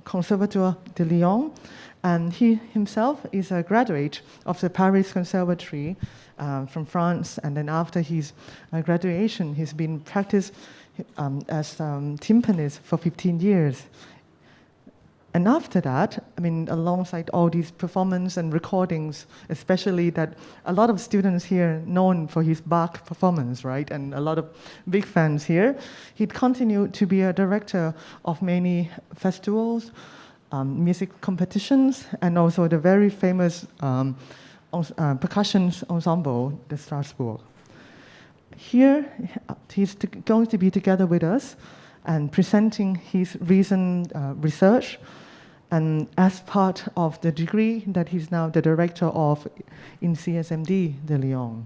Conservatoire de Lyon, and he himself is a graduate of the Paris Conservatory from France. And then after his graduation, he's been practiced as timpanist for 15 years. And after that, I mean, alongside all these performance and recordings, especially that a lot of students here known for his Bach performance, right? And a lot of big fans here. He'd continued to be a director of many festivals, music competitions, and also the very famous percussion ensemble, the Strasbourg. Here, he's going to be together with us and presenting his recent research, and as part of the degree that he's now the director of in CSMD de Lyon.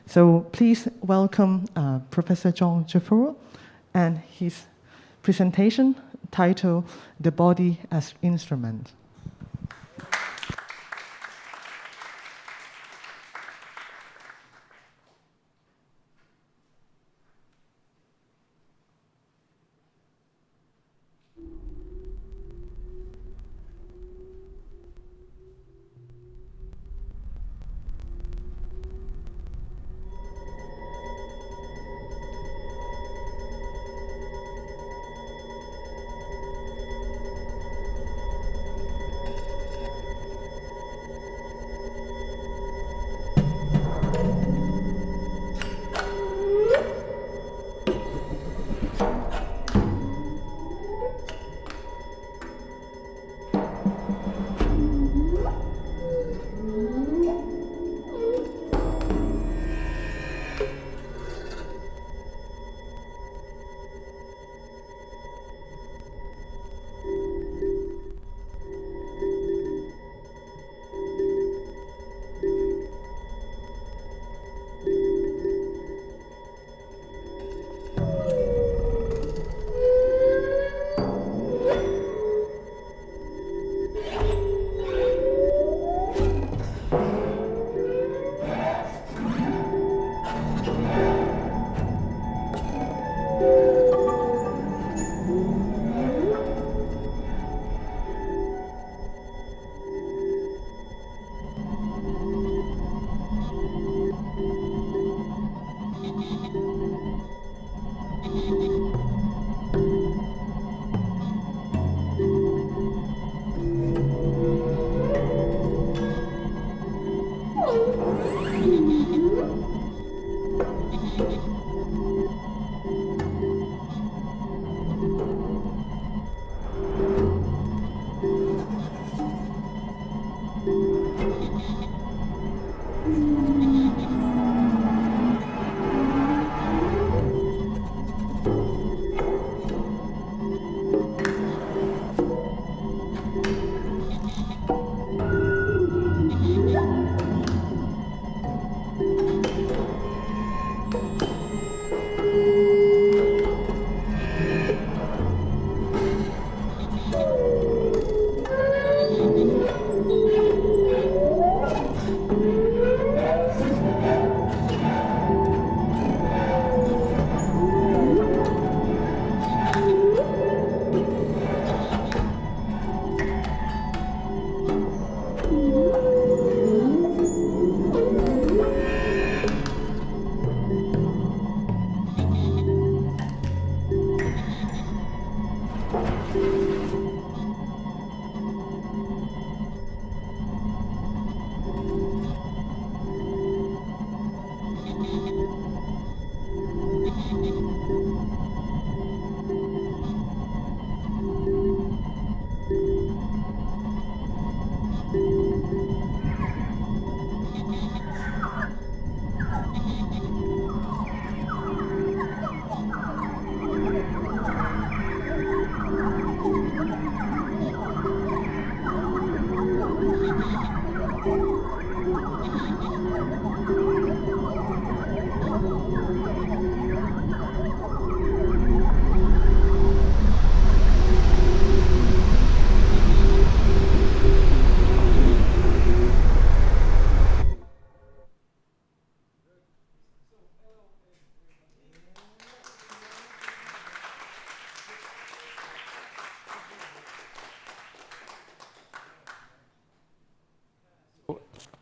So please welcome Professor Jean Geoffroy and his presentation titled The Body as Instrument.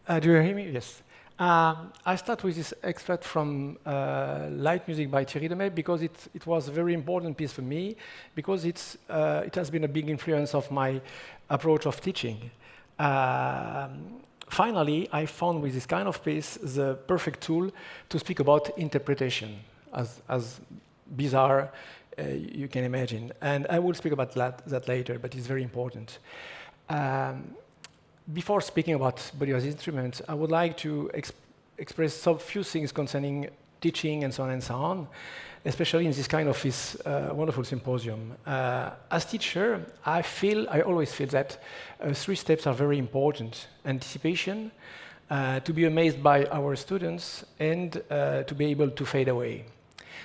Do you hear me? Yes. I start with this extract from Light Music by Thierry de Mey because it was a very important piece for me, because it has been a big influence of my approach of teaching. Finally, I found with this kind of piece the perfect tool to speak about interpretation, as bizarre you can imagine. And I will speak about that later, but it's very important. Before speaking about body as instruments, I would like to express some few things concerning teaching and so on, especially in this kind of this wonderful symposium. As teacher, I always feel that 3 steps are very important: anticipation, to be amazed by our students, and to be able to fade away.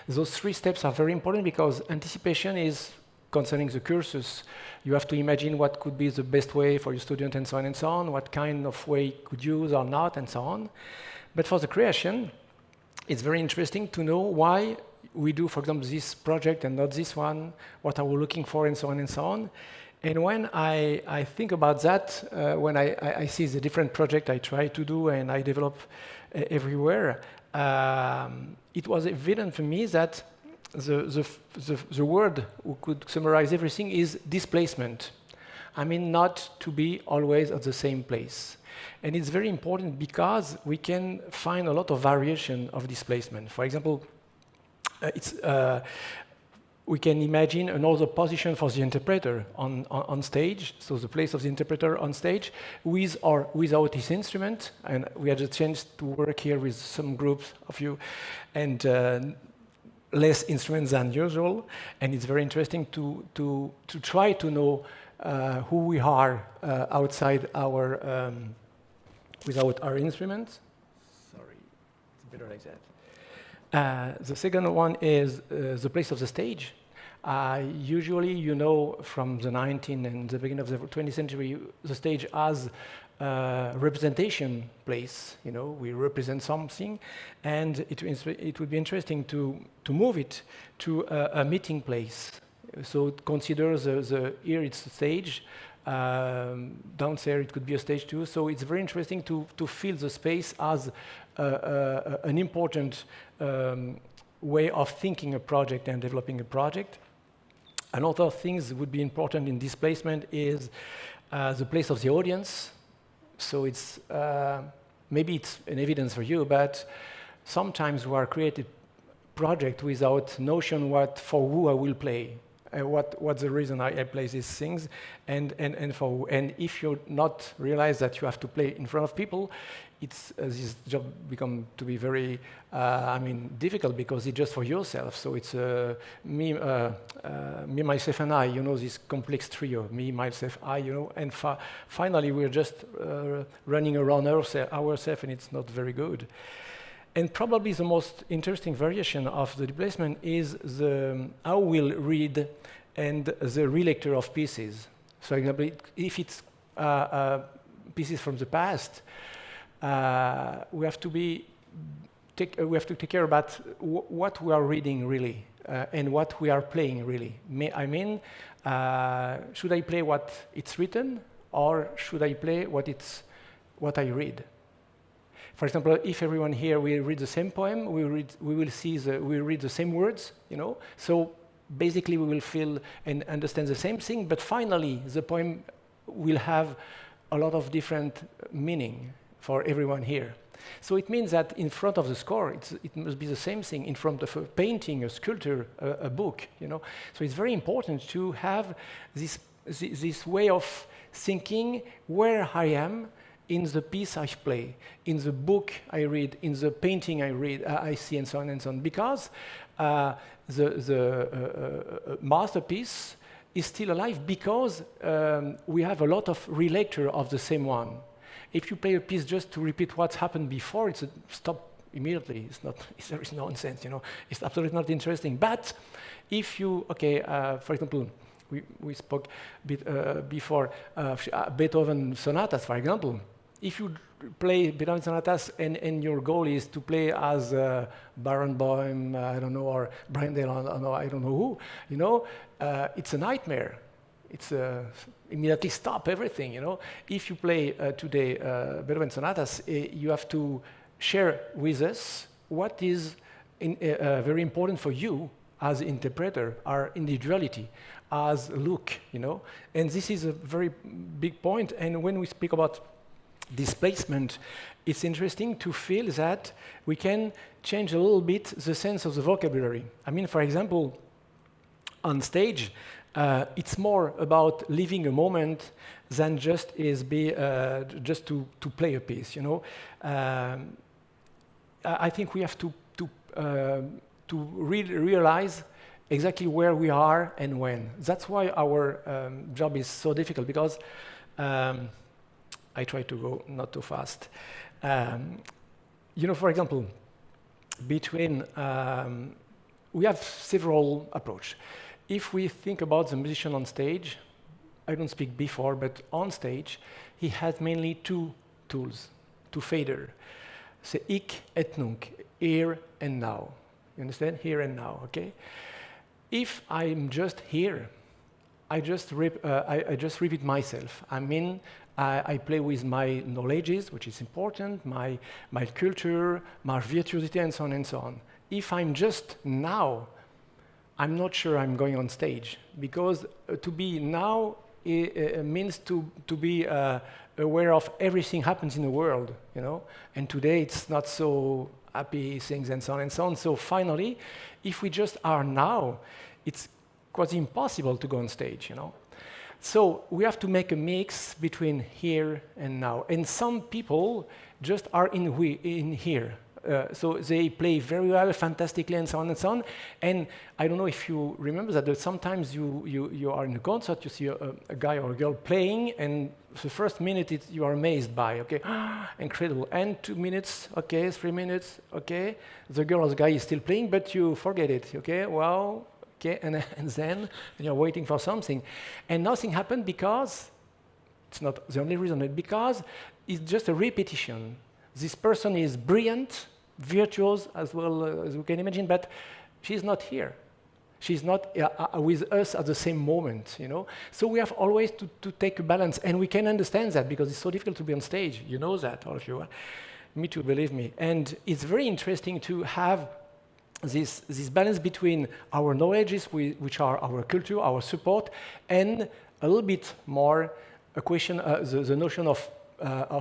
Those 3 steps are very important because anticipation is concerning the cursus. You have to imagine what could be the best way for your student and so on, what kind of way you could use or not, and so on. But for the creation, it's very interesting to know why we do, for example, this project and not this one, what are we looking for, and so on and so on. And when I think about that, when I see the different projects I try to do and I develop everywhere, it was evident for me that the word who could summarize everything is displacement. I mean, not to be always at the same place. And it's very important because we can find a lot of variation of displacement. For example, we can imagine another position for the interpreter on stage, so the place of the interpreter on stage, with or without his instrument. And we had a chance to work here with some groups of you, and less instruments than usual, and it's very interesting to try to know who we are outside our without our instruments. Sorry, it's better like that. The second one is the place of the stage. Usually, you know, from the 19th and the beginning of the 20th century, the stage as representation place. You know, we represent something, and it would be interesting to move it to a meeting place. So consider here it's the stage. Downstairs it could be a stage too. So it's very interesting to feel the space as an important way of thinking a project and developing a project. Another thing that would be important in displacement is the place of the audience. So it's maybe it's an evidence for you, but sometimes we are creating project without notion for who I will play, what's the reason I play these things, and if you not realize that you have to play in front of people, it's this job become to be very difficult because it's just for yourself. So it's me, myself, and I. You know, this complex trio: me, myself, I. You know, and finally we're just running around ourselves, and it's not very good. And probably the most interesting variation of the displacement is how we'll read and the relecture of pieces. So, for example, if it's pieces from the past, we have to take care about what we are reading really and what we are playing really. Should I play what it's written, or should I play what I read? For example, if everyone here will read the same poem, we read the same words, you know. So basically, we will feel and understand the same thing, but finally, the poem will have a lot of different meaning for everyone here. So it means that in front of the score, it must be the same thing in front of a painting, a sculpture, a book, you know. So it's very important to have this way of thinking where I am in the piece I play, in the book I read, in the painting I see, and so on, because the masterpiece is still alive because we have a lot of relecture of the same one. If you play a piece just to repeat what's happened before, it's stop immediately. There is nonsense, you know. It's absolutely not interesting. But if you, for example, we spoke a bit before Beethoven sonatas, for example. If you play Beethoven sonatas and your goal is to play as Barenboim, I don't know, or Brendel, I don't know who, you know, it's a nightmare. It's immediately stop everything, you know. If you play today Beethoven sonatas, you have to share with us what is very important for you as interpreter, our individuality, as look, you know. And this is a very big point. And when we speak about displacement, it's interesting to feel that we can change a little bit the sense of the vocabulary. I mean, for example, on stage, it's more about living a moment than just just to play a piece, you know. I think we have to realize exactly where we are and when. That's why our job is so difficult, because I try to go not too fast. You know, for example, between we have several approaches. If we think about the musician on stage, I don't speak before, but on stage, he has mainly two tools, two fader. C'est hic et nunc, here and now. You understand? Here and now, okay? If I'm just here, I just repeat myself. I mean, I play with my knowledges, which is important, my culture, my virtuosity, and so on and so on. If I'm just now, I'm not sure I'm going on stage, because to be now means to be aware of everything happens in the world, you know. And today it's not so happy things and so on and so on. So finally, if we just are now, it's quite impossible to go on stage, you know. So we have to make a mix between here and now. And some people just are in here. So they play very well, fantastically, and so on and so on. And I don't know if you remember that sometimes you are in a concert, you see a guy or a girl playing, and the first minute you are amazed by, okay, incredible. And 2 minutes, okay, 3 minutes, okay, the girl or the guy is still playing, but you forget it, okay, wow, okay, and then you're waiting for something. And nothing happened because, it's not the only reason, but because it's just a repetition. This person is brilliant, virtuous, as well as we can imagine, but she's not here. She's not with us at the same moment, you know. So we have always to take a balance, and we can understand that because it's so difficult to be on stage. You know that, all of you. Me too, believe me. And it's very interesting to have this balance between our knowledges, which are our culture, our support, and a little bit more a question, the notion of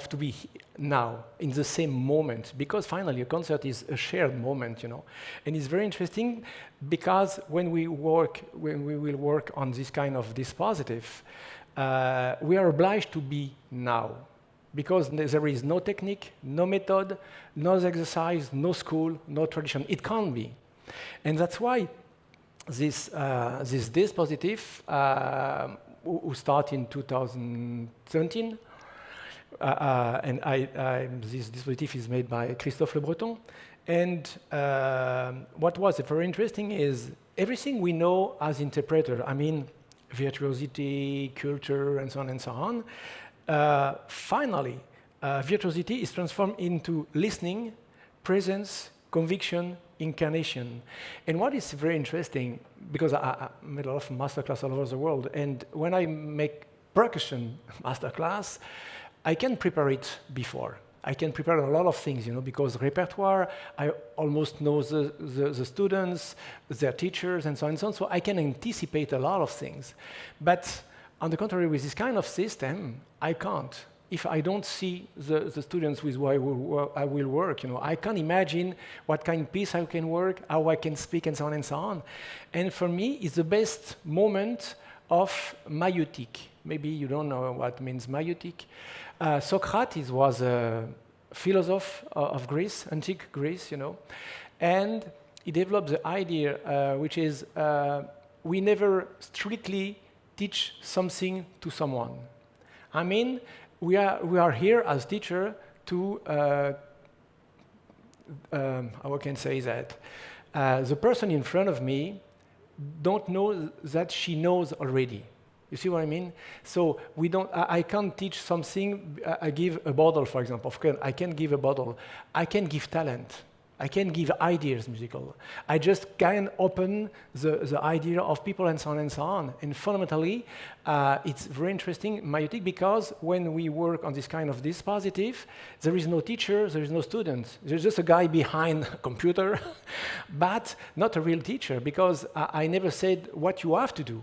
to be now in the same moment, because finally a concert is a shared moment, you know. And it's very interesting because when we will work on this kind of dispositive, we are obliged to be now, because there is no technique, no method, no exercise, no school, no tradition. It can't be. And that's why this dispositive who start in 2017, and this dispositif is made by Christophe Lebreton. And what was very interesting is everything we know as interpreter, I mean, virtuosity, culture, and so on, finally, virtuosity is transformed into listening, presence, conviction, incarnation. And what is very interesting, because I made a lot of masterclass all over the world, and when I make percussion masterclass, I can prepare it before. I can prepare a lot of things, you know, because repertoire, I almost know the students, their teachers, and so on and so on, so I can anticipate a lot of things. But on the contrary, with this kind of system, I can't. If I don't see the students with who I will work, you know, I can't imagine what kind of piece I can work, how I can speak, and so on and so on. And for me, it's the best moment of maiotique. Maybe you don't know what means maiotique. Socrates was a philosopher of Greece, antique Greece, you know, and he developed the idea, which is we never strictly teach something to someone. I mean, we are here as teacher to, how can I say that? The person in front of me don't know that she knows already. You see what I mean? So we don't. I can't teach something. I give a bottle, for example. I can give a bottle. I can give talent. I can give ideas musical. I just can open the idea of people and so on and so on. And fundamentally, it's very interesting, meiotic, because when we work on this kind of dispositive, there is no teacher, there is no student. There's just a guy behind a computer, but not a real teacher, because I never said what you have to do.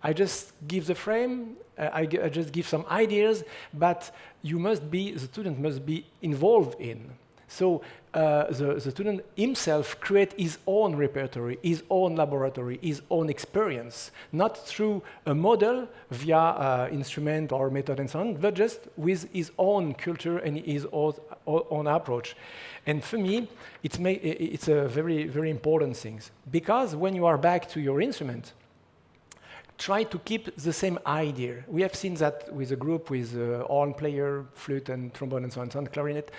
I just give the frame, I just give some ideas, but the student must be involved in. So the student himself creates his own repertory, his own laboratory, his own experience, not through a model via instrument or method and so on, but just with his own culture and his own approach. And for me, it's a very, very important thing, because when you are back to your instrument, try to keep the same idea. We have seen that with a group with horn player, flute and trombone and so on, clarinet.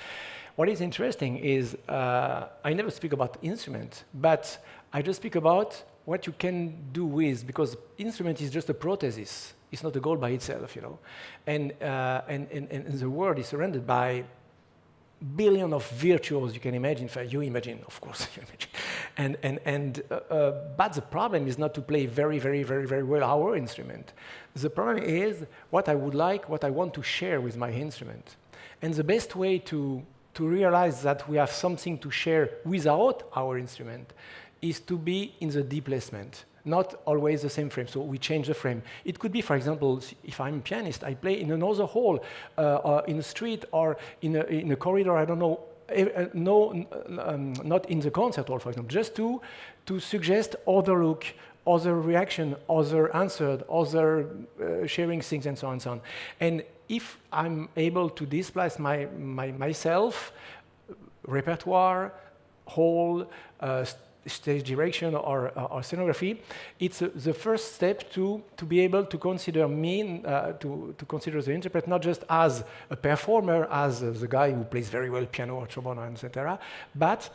What is interesting is I never speak about instrument, but I just speak about what you can do with, because instrument is just a prosthesis. It's not a goal by itself, you know. And the world is surrounded by billion of virtuos you can imagine. You imagine, of course, you imagine. But the problem is not to play very, very, very, very well our instrument. The problem is what I would like, what I want to share with my instrument. And the best way to realize that we have something to share without our instrument is to be in the deplacement, not always the same frame. So we change the frame. It could be, for example, if I'm a pianist, I play in another hall, in a street or in a corridor, I don't know, not in the concert hall, for example, just to suggest other look, other reaction, other answer, other sharing things, and so on and so on. And if I'm able to displace myself, repertoire, whole, stage direction, or scenography, it's the first step to be able to consider me, to consider the interpreter not just as a performer, as the guy who plays very well piano or trombone, etc., but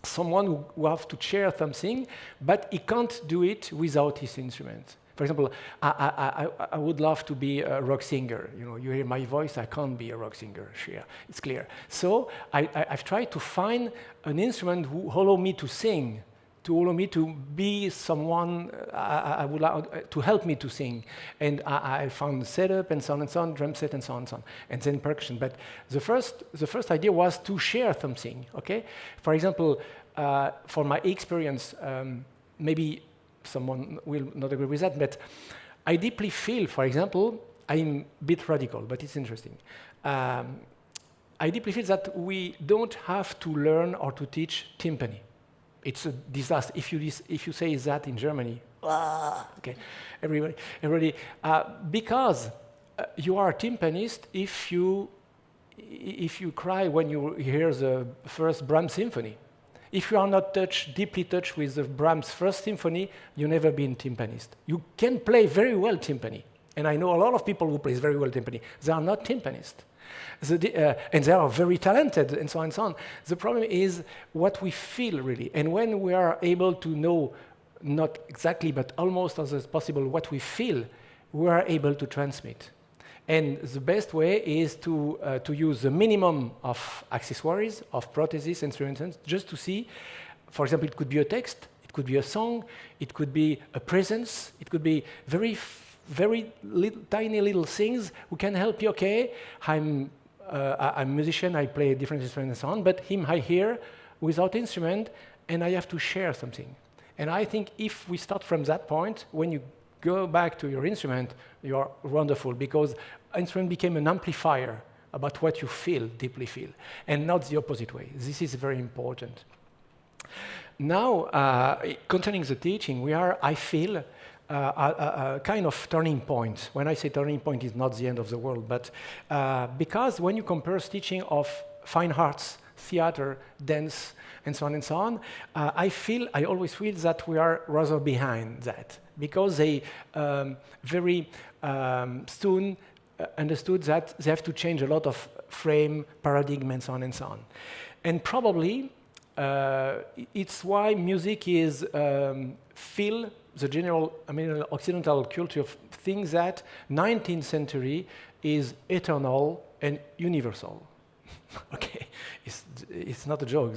someone who has to share something, but he can't do it without his instrument. For example, I would love to be a rock singer. You know, you hear my voice, I can't be a rock singer, sure, it's clear. So I've tried to find an instrument who allow me to sing, to allow me to be someone I would like to help me to sing. And I found setup and so on, drum set and so on, and then percussion. But the first idea was to share something, okay? For example, for my experience, maybe someone will not agree with that, but I deeply feel, for example, I'm a bit radical, but it's interesting. I deeply feel that we don't have to learn or to teach timpani. It's a disaster. If you say that in Germany, okay, everybody, because you are a timpanist if you cry when you hear the first Brahms symphony. If you are not deeply touched with the Brahms' first symphony, you never been timpanist. You can play very well timpani, and I know a lot of people who play very well timpani. They are not timpanists, and they are very talented, and so on and so on. The problem is what we feel really, and when we are able to know, not exactly, but almost as possible what we feel, we are able to transmit. And the best way is to use the minimum of accessories, of prostheses, instruments, just to see, for example, it could be a text, it could be a song, it could be a presence, it could be very tiny little things who can help you, okay, I'm a musician, I play different instruments and so on, but him I hear without instrument, and I have to share something. And I think if we start from that point, when you go back to your instrument, you are wonderful, because instrument became an amplifier about what you feel, deeply feel, and not the opposite way. This is very important. Now, concerning the teaching, we are, I feel, a kind of turning point. When I say turning point, it's not the end of the world, but because when you compare teaching of fine arts, theater, dance, and so on, I always feel that we are rather behind that, because they very soon understood that they have to change a lot of frame, paradigm, and so on. And probably it's why music is feel the general, Occidental culture of things that 19th century is eternal and universal. Okay, It's not a joke.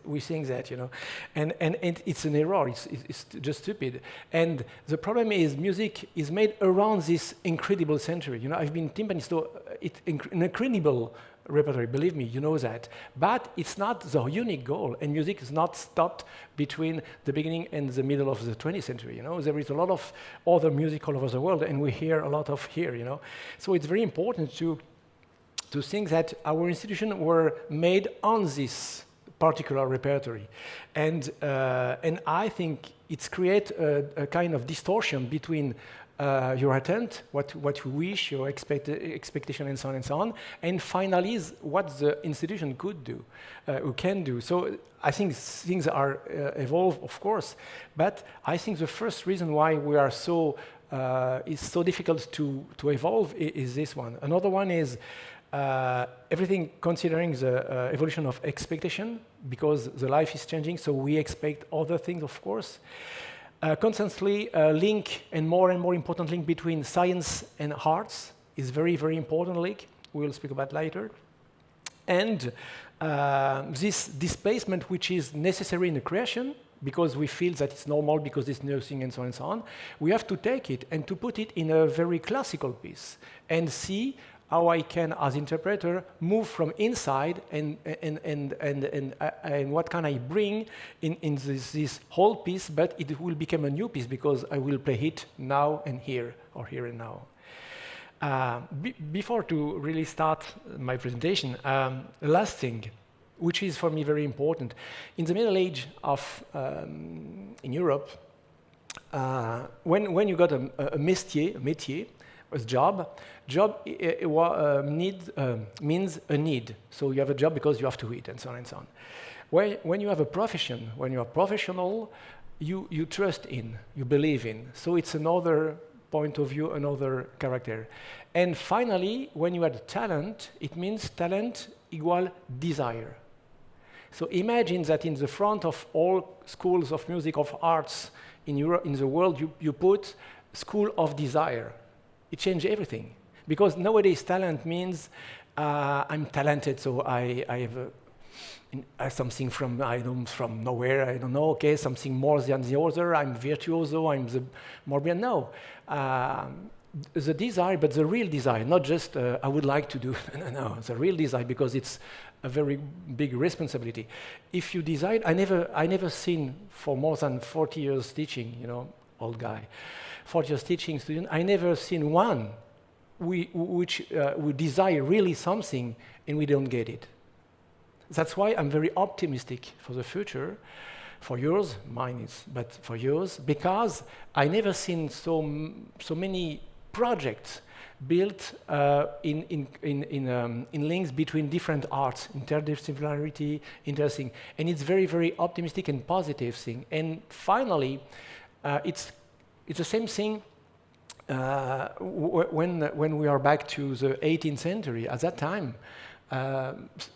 We think that, you know, and it's an error. It's just stupid. And the problem is, music is made around this incredible century. You know, I've been timpanist, so it's an incredible repertoire, believe me, you know that. But it's not the unique goal, and music is not stopped between the beginning and the middle of the 20th century, you know. There is a lot of other music all over the world, and we hear a lot of here, you know. So it's very important to think that our institutions were made on this particular repertoire. And I think it's create a kind of distortion between your intent, what you wish, your expectation, and so on, and finally what the institution could do, can do. So I think things are evolved, of course, but I think the first reason why we are so it's so difficult to evolve is this one. Another one is everything considering the evolution of expectation, because the life is changing, so we expect other things, of course. Constantly link, and more important link between science and arts is very, very important link. We'll speak about later. And this displacement, which is necessary in the creation, because we feel that it's normal, because it's nursing and so on, we have to take it and to put it in a very classical piece and see how I can, as interpreter, move from inside and what can I bring in this whole piece, but it will become a new piece because I will play it now and here, or here and now. Before to really start my presentation, last thing, which is for me very important. In the Middle Age of in Europe, when you got a métier, a job means a need. So you have a job because you have to eat, and so on and so on. When you have a profession, when you are professional, you trust in, you believe in. So it's another point of view, another character. And finally, when you have talent, it means talent equal desire. So imagine that in the front of all schools of music, of arts in Europe, in the world, you put school of desire. It changed everything. Because nowadays talent means I'm talented, so I have something from nowhere, I don't know, okay, something more than the other, I'm virtuoso, I'm the more brilliant. No. The desire, but the real desire, not just I would like to do, no, the real desire, because it's a very big responsibility. If you decide, I never seen for more than 40 years teaching, you know, old guy, 40 years teaching student, I never seen one which would desire really something and we don't get it. That's why I'm very optimistic for the future, for yours, mine is, but for yours, because I never seen so many projects built in links between different arts, interdisciplinarity, interesting, and it's very, very optimistic and positive thing. And finally, it's the same thing when we are back to the 18th century. At that time,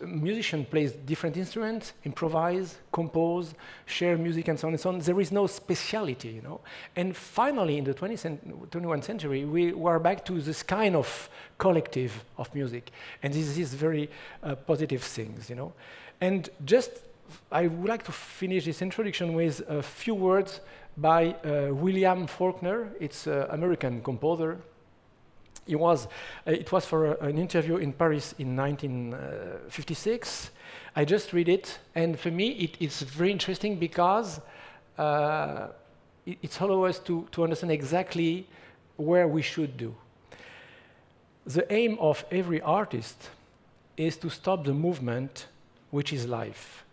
musician plays different instruments, improvise, compose, share music, and so on and so on. There is no speciality, you know. And finally, in the 21st century, we were back to this kind of collective of music, and this is very positive things, you know. And just, I would like to finish this introduction with a few words by William Faulkner. It's an American composer. It was for an interview in Paris in 1956. I just read it, and for me it's very interesting because it allows us to understand exactly where we should do. The aim of every artist is to stop the movement, which is life,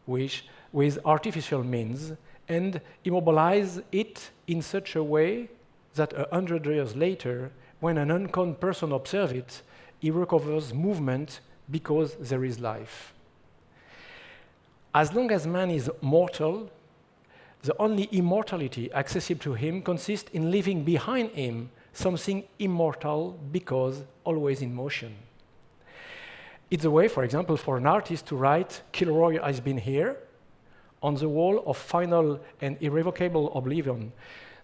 which with artificial means, and immobilize it in such a way that 100 years later, when an uncommon person observes it, he recovers movement because there is life. As long as man is mortal, the only immortality accessible to him consists in leaving behind him something immortal because always in motion. It's a way, for example, for an artist to write, Kilroy has been here, on the wall of final and irrevocable oblivion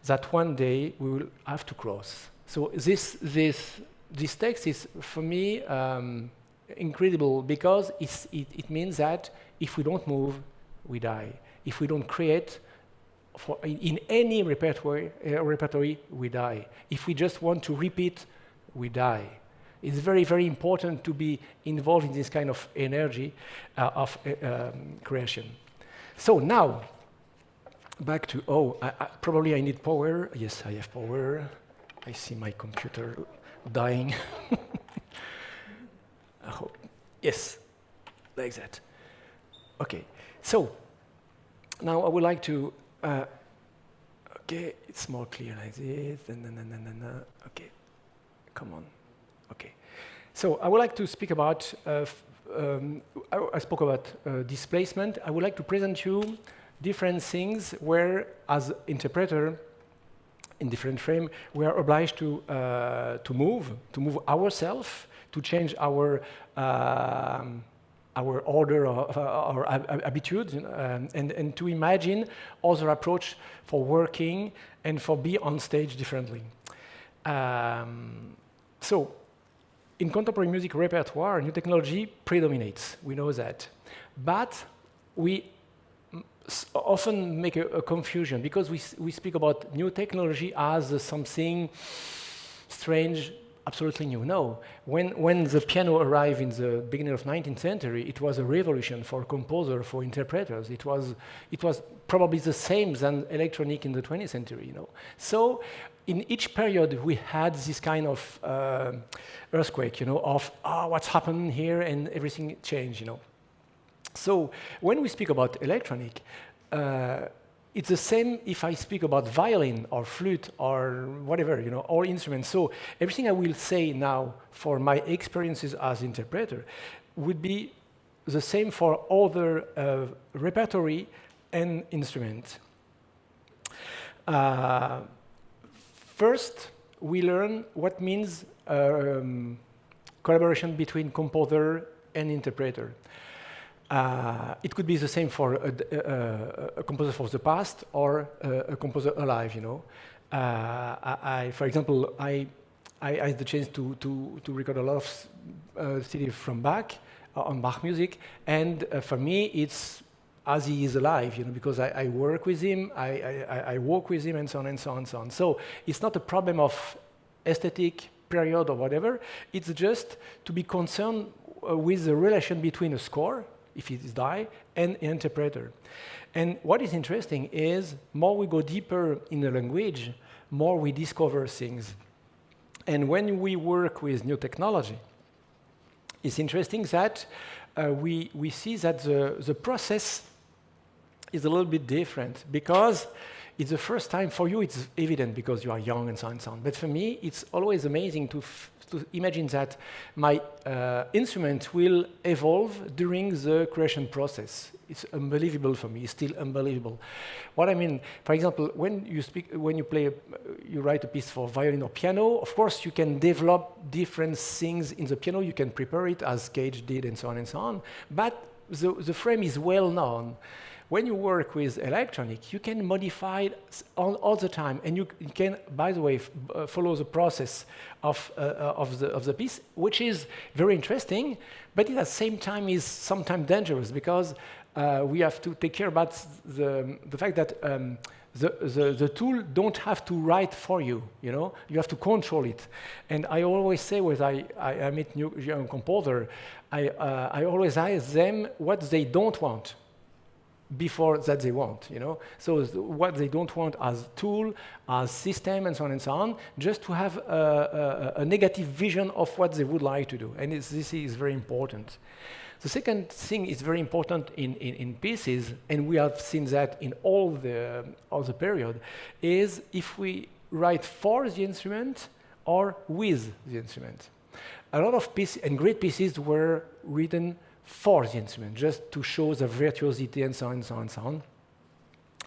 that one day we will have to cross. So this text is, for me, incredible because it means that if we don't move, we die. If we don't create in any repertory, we die. If we just want to repeat, we die. It's very, very important to be involved in this kind of energy of creation. So now, back to, probably I need power. Yes, I have power. I see my computer dying. I hope. Yes, like that. Okay, so now I would like to, okay, it's more clear like this, okay, come on, okay. So I would like to speak about, I spoke about displacement. I would like to present you different things where, as interpreter, in different frame, we are obliged to move ourselves, to change our order or our habitude, and to imagine other approach for working and for be on stage differently. So, in contemporary music repertoire, new technology predominates. We know that, but we often make a confusion because we speak about new technology as something strange, absolutely new. No, when the piano arrived in the beginning of 19th century, it was a revolution for composers, for interpreters. It was probably the same than electronic in the 20th century. You know, so in each period we had this kind of earthquake, you know, of what's happened here and everything changed, you know. So when we speak about electronic, it's the same if I speak about violin or flute or whatever, you know, or instruments. So everything I will say now for my experiences as interpreter would be the same for other repertory and instruments. First, we learn what means collaboration between composer and interpreter. It could be the same for a composer for the past or a composer alive, you know. For example, I had the chance to record a lot of CDs from Bach on Bach music, and for me it's as he is alive, you know, because I work with him, I walk with him, and so on and so on and so on. So it's not a problem of aesthetic period or whatever. It's just to be concerned with the relation between a score, if it is die, and an interpreter. And what is interesting is, more we go deeper in the language, more we discover things. And when we work with new technology, it's interesting that we see that the process is a little bit different, because it's the first time for you, it's evident because you are young and so on and so on. But for me, it's always amazing to imagine that my instrument will evolve during the creation process. It's unbelievable for me. It's still unbelievable. What I mean, for example, when you write a piece for violin or piano, of course you can develop different things in the piano. You can prepare it as Cage did, and so on and so on. But the frame is well known. When you work with electronic, you can modify it all the time, and you can, by the way, follow the process of the piece, which is very interesting, but at the same time is sometimes dangerous, because we have to take care about the fact that the tool don't have to write for you, you know? You have to control it. And I always say when I meet new young composer, I always ask them what they don't want before that they want, you know? So what they don't want as tool, as system, and so on and so on, just to have a negative vision of what they would like to do. And this is very important. The second thing is very important in pieces, and we have seen that in all the period, is if we write for the instrument or with the instrument. A lot of pieces, and great pieces, were written for the instrument, just to show the virtuosity and so on and so on and so on.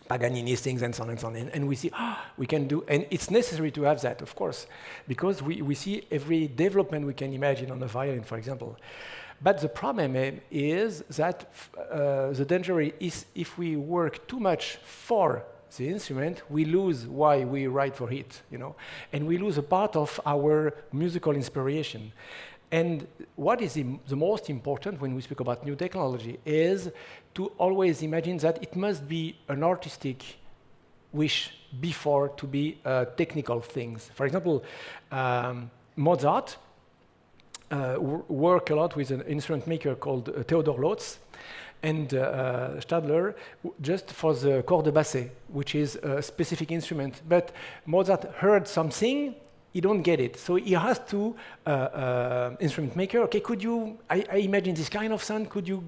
Paganini's things and so on and so on. And we see, we can do, and it's necessary to have that, of course, because we see every development we can imagine on a violin, for example. But the problem is that the danger is if we work too much for the instrument, we lose why we write for it, you know, and we lose a part of our musical inspiration. And what is the most important when we speak about new technology is to always imagine that it must be an artistic wish before to be technical things. For example, Mozart worked a lot with an instrument maker called Theodor Lotz and Stadler just for the corps de basset, which is a specific instrument. But Mozart heard something, he don't get it. So he has to instrument maker, okay, could you, I imagine this kind of sound, could you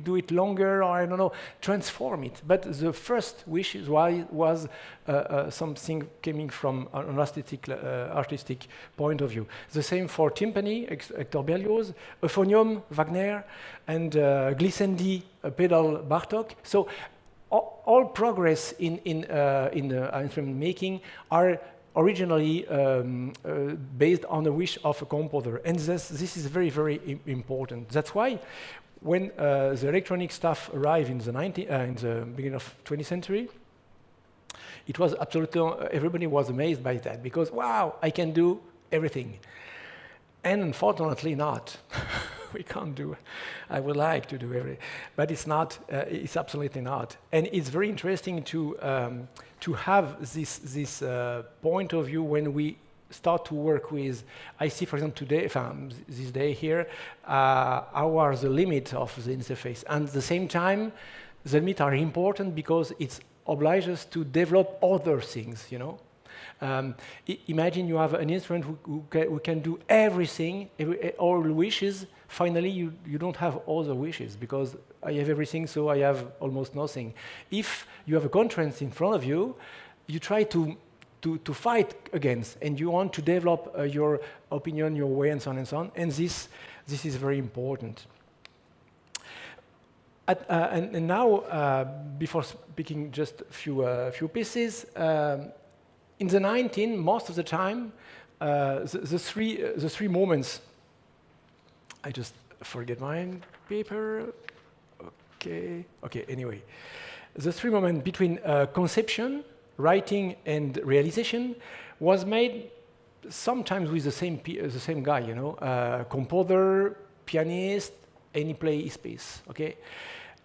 do it longer, or I don't know, transform it. But the first wish was something coming from an artistic point of view. The same for timpani, Hector Berlioz, euphonium, Wagner, and glissandi, pedal, Bartók. So all progress in instrument making are originally based on the wish of a composer. And this is very, very important. That's why when the electronic stuff arrived in the beginning of 20th century, it was absolutely, everybody was amazed by that, because, wow, I can do everything. And unfortunately not. We can't do, I would like to do everything, but it's not, it's absolutely not. And it's very interesting to have this point of view when we start to work with, I see, for example, today, this day here, how are the limits of the interface. And at the same time, the limits are important because it obliges us to develop other things, you know. Imagine you have an instrument who can do everything, all wishes. Finally, you don't have other wishes because I have everything, so I have almost nothing. If you have a constraint in front of you, you try to fight against, and you want to develop your opinion, your way, and so on and so on. And this is very important. And now, before speaking just a few pieces, in the 19, most of the time, the three moments. I just forget my paper. Okay. Anyway, the three moments between conception, writing, and realization was made sometimes with the same guy. You know, composer, pianist, and he play his piece. Okay.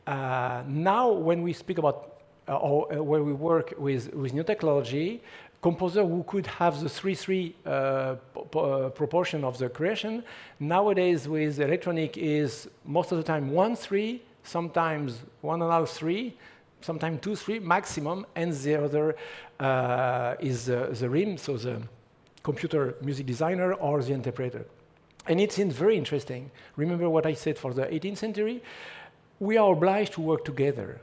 Now, when we speak about or when we work with new technology, composer who could have the 3-3 proportion of the creation, nowadays with electronic is most of the time 1-3, sometimes 1.5-3, sometimes 2-3 maximum, and the other is the RIM, so the computer music designer or the interpreter. And it seems very interesting. Remember what I said for the 18th century? We are obliged to work together.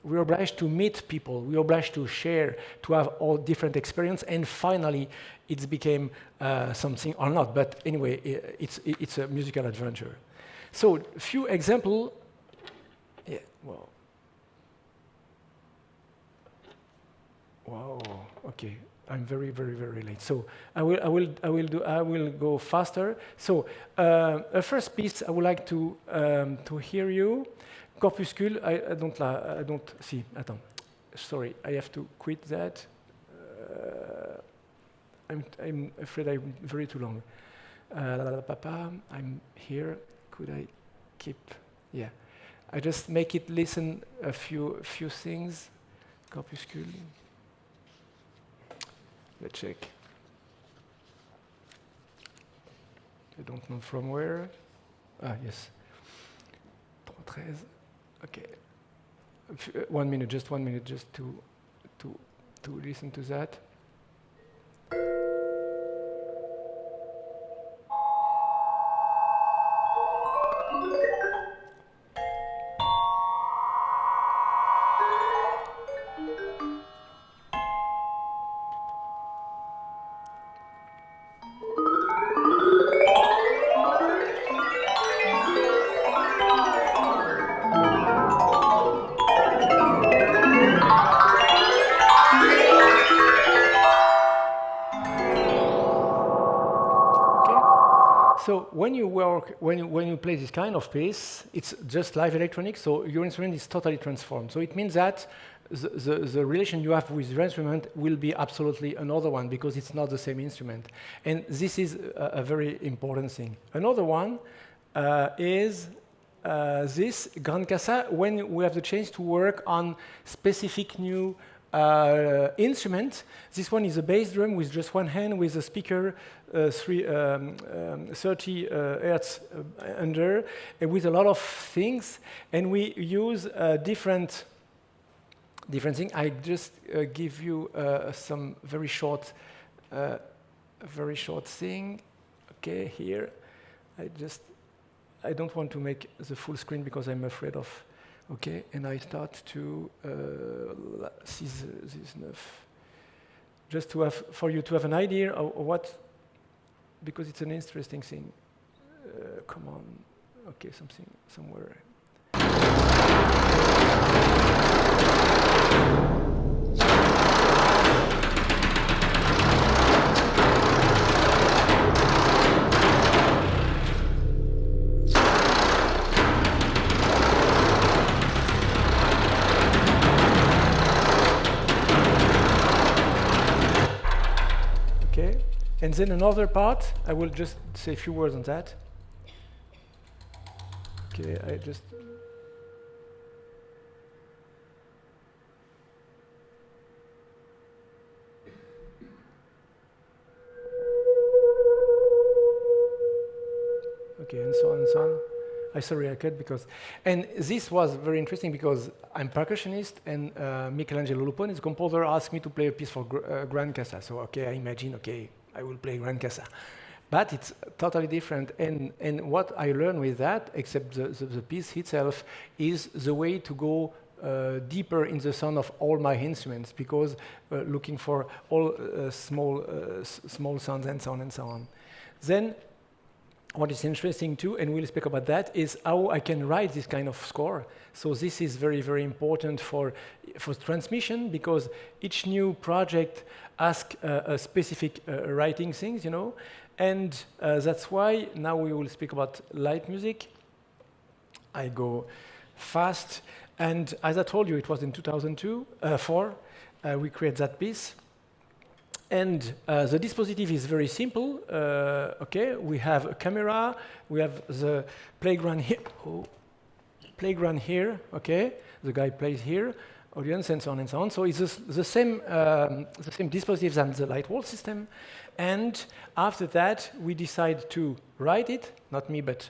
We are obliged to meet people. We are obliged to share, to have all different experience, and finally, it became something or not. But anyway, it's a musical adventure. So, a few examples. Yeah. Well. Wow. Okay. I'm very, very, very late. So I will go faster. So a first piece I would like to hear you. Corpuscule, I don't see. Attends. Sorry, I have to quit that. I'm afraid I'm very too long. Papa, I'm here. Could I keep? Yeah. I just make it listen a few things. Corpuscule. Let's check. I don't know from where. Ah, yes. 13. Okay. 1 minute, just to listen to that. So when you play this kind of piece, it's just live electronics, so your instrument is totally transformed. So it means that the relation you have with your instrument will be absolutely another one because it's not the same instrument. And this is a very important thing. Another one is this Grand Casa, when we have the chance to work on specific new instrument. This one is a bass drum with just one hand with a speaker 30 hertz under, and with a lot of things. And we use different things. I just give you some very short thing. Okay, here. I don't want to make the full screen because I'm afraid of. Okay, and I start to see this stuff. Just to have, for you to have an idea of what, because it's an interesting thing. Come on, okay, something somewhere. And then another part, I will just say a few words on that. Okay, I just... Okay, and so on and so on. I cut because... And this was very interesting because I'm percussionist and Michelangelo Lupone, the composer, asked me to play a piece for Grand Casa. So, okay, I imagine, okay, I will play Grand Casa. But it's totally different. And what I learned with that, except the piece itself, is the way to go deeper in the sound of all my instruments, because looking for all small sounds and so on and so on. Then, what is interesting too, and we'll speak about that, is how I can write this kind of score. So this is very, very important for transmission, because each new project asks a specific writing things, you know, and that's why now we will speak about light music. I go fast, and as I told you, it was in 2004 we created that piece. And the dispositive is very simple. Okay, we have a camera, we have the playground here. Playground here. Okay, the guy plays here, audience, and so on and so on. So it's the same dispositive as the light wall system. And after that, we decide to write it. Not me, but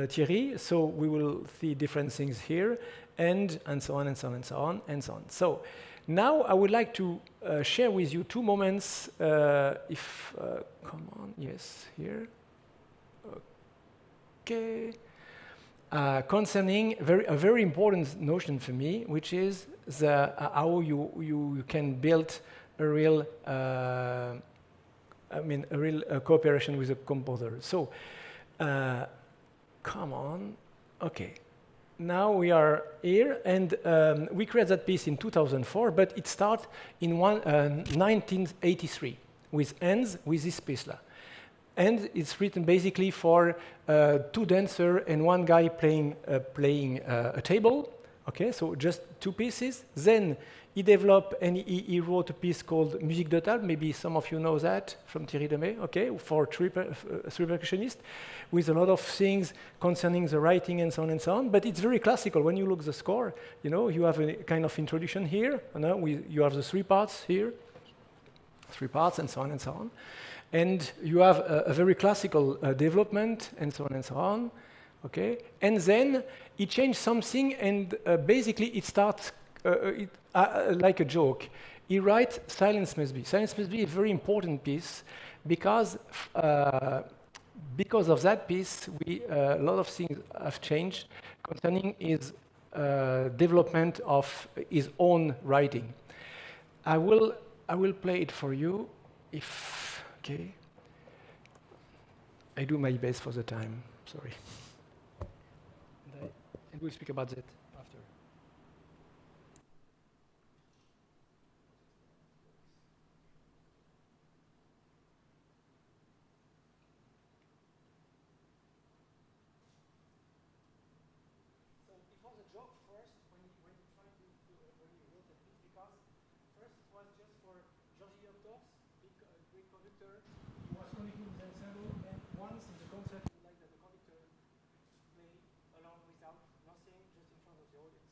Thierry. So we will see different things here, and so on and so on and so on and so on. So. Now I would like to share with you two moments, come on, yes, here, okay, concerning a very important notion for me, which is how you can build a real, cooperation with a composer. So, come on, okay. Now we are here, and we created that piece in 2004, but it started in 1983 with ends with this piece. And it's written basically for two dancers and one guy playing a table. Okay, so just two pieces. Then he developed and he wrote a piece called Musique de Table. Maybe some of you know that from Thierry de Mey. Okay, for three percussionists, with a lot of things concerning the writing and so on and so on. But it's very classical. When you look at the score, you know, you have a kind of introduction here. You have the three parts here, three parts, and so on and so on. And you have a very classical development, and so on and so on. Okay, and then he changed something, and basically it starts like a joke. He writes Silence Must Be. Silence Must Be a very important piece because of that piece, a lot of things have changed concerning his development of his own writing. I will play it for you. If okay, I do my best for the time. Sorry. And we'll speak about that after. So it was a joke first when he tried to when he wrote a piece. conductor was connecting with the ensemble, and once in the concert, we like that the conductor play along without nothing, just in front of the audience.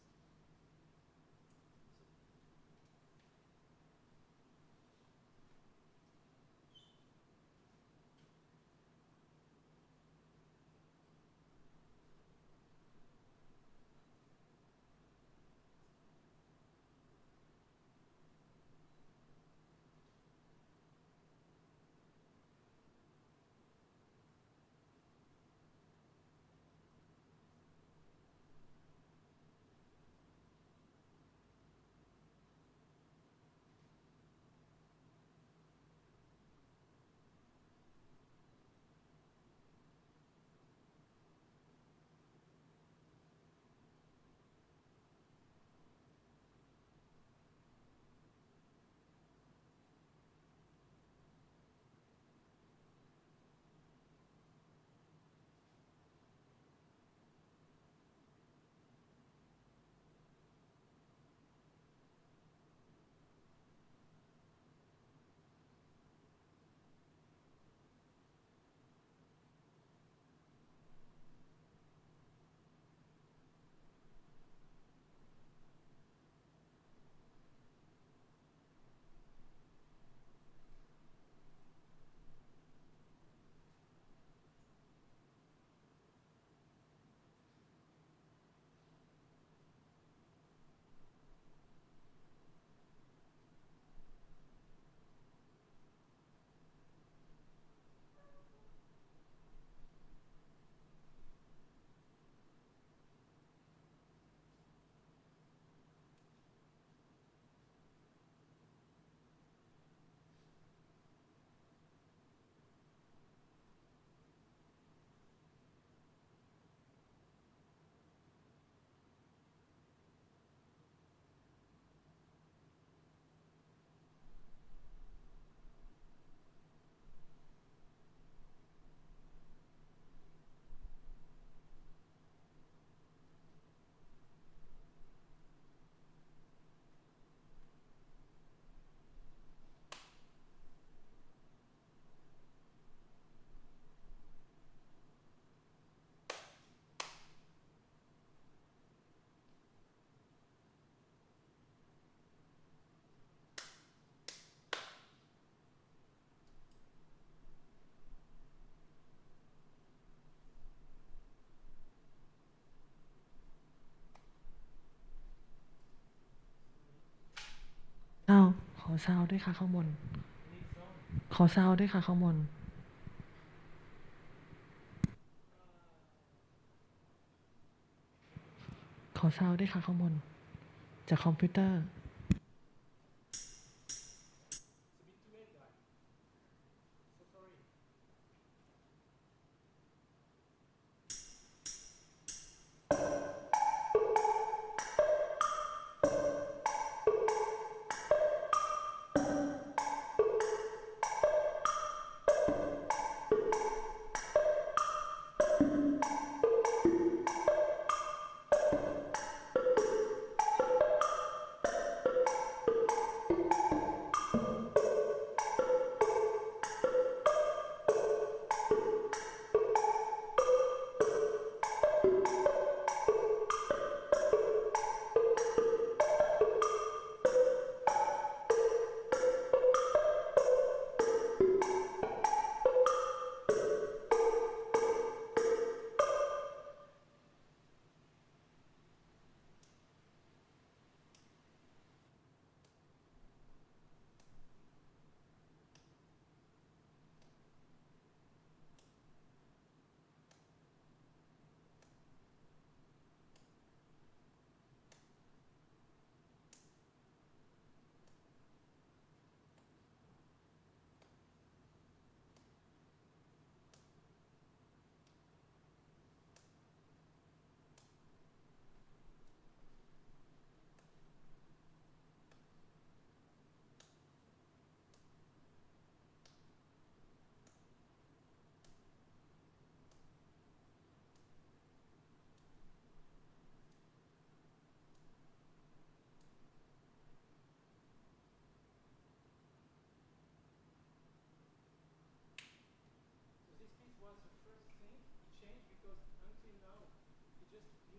ขอซาวด์ด้วยค่ะข้างบนขอซาวด์ด้วยค่ะข้างบนขอซาวด์ด้วยค่ะข้างบนจากคอมพิวเตอร์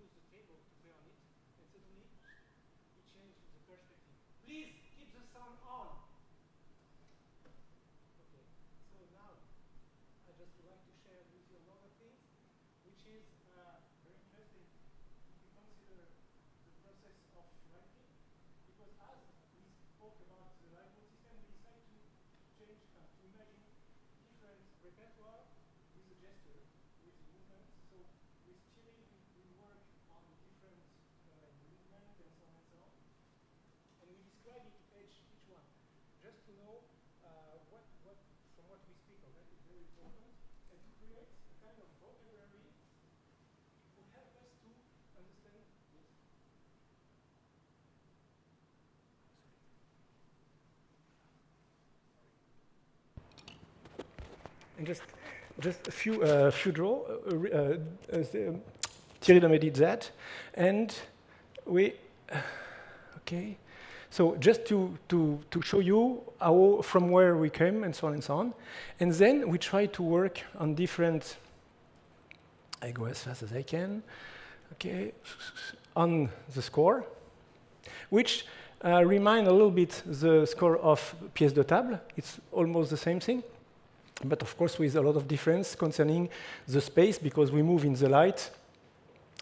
use the table to play on it, and suddenly it changes the perspective. Please keep the sound on. Okay, so now I just would like to share with you another thing, which is very interesting if you consider the process of writing, because as we spoke about the library system, we decided to change, to imagine different repertoire with a gesture, with movement. So with Thierry, we work on different movement and so on and so on. And we describe each one, just to know what from what we speak already is very important, and to create a kind of vocabulary to help us to understand this. And just a few draw. Thierry de Mey did that, and we okay. So just to show you how from where we came and so on and so on, and then we try to work on different. I go as fast as I can. Okay, on the score, which remind a little bit the score of pièce de table. It's almost the same thing. But of course with a lot of difference concerning the space, because we move in the light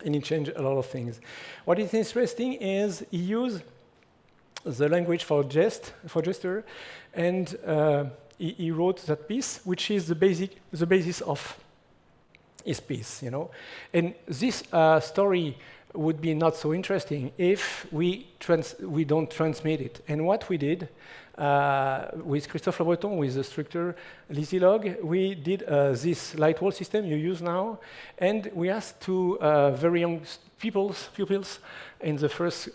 and it changes a lot of things. What is interesting is he used the language for gesture, and he wrote that piece, which is the basis of his piece, you know. And this story would be not so interesting if we don't transmit it. And what we did with Christophe Lebreton, with the structure LiSiLoG, we did this light wall system you use now, and we asked to very young pupils in the first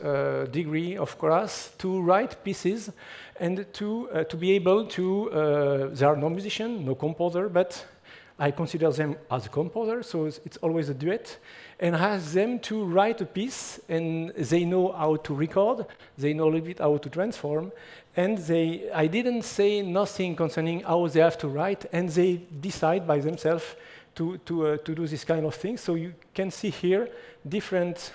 degree of class to write pieces and to be able to, they are no musician, no composer, but I consider them as a composer, so it's always a duet, and ask them to write a piece, and they know how to record, they know a little bit how to transform, and I didn't say nothing concerning how they have to write, and they decide by themselves to do this kind of thing. So you can see here different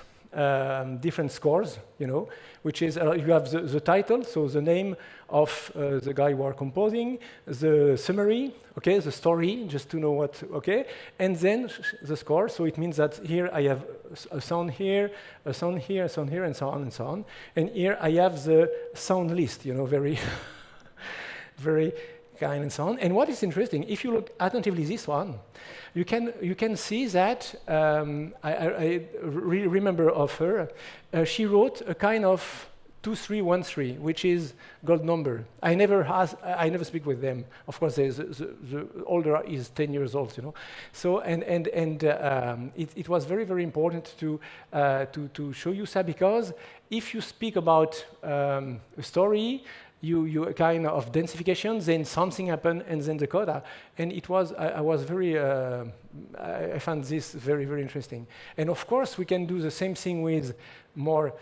scores, you know, which is you have the title, so the name of the guy who are composing, the summary, okay, the story, just to know what, okay, and then the score. So it means that here I have a sound here, a sound here, a sound here, and so on and so on. And here I have the sound list, you know, very, very kind and so on. And what is interesting, if you look attentively this one, you can see that I remember of her. She wrote a kind of 2-3-1-3, which is gold number. I never speak with them. Of course, the older is 10 years old, you know. So it was very, very important to show you that, because if you speak about a story, you kind of densification, then something happened, and then the coda. And it was, I found this very, very interesting. And of course, we can do the same thing with more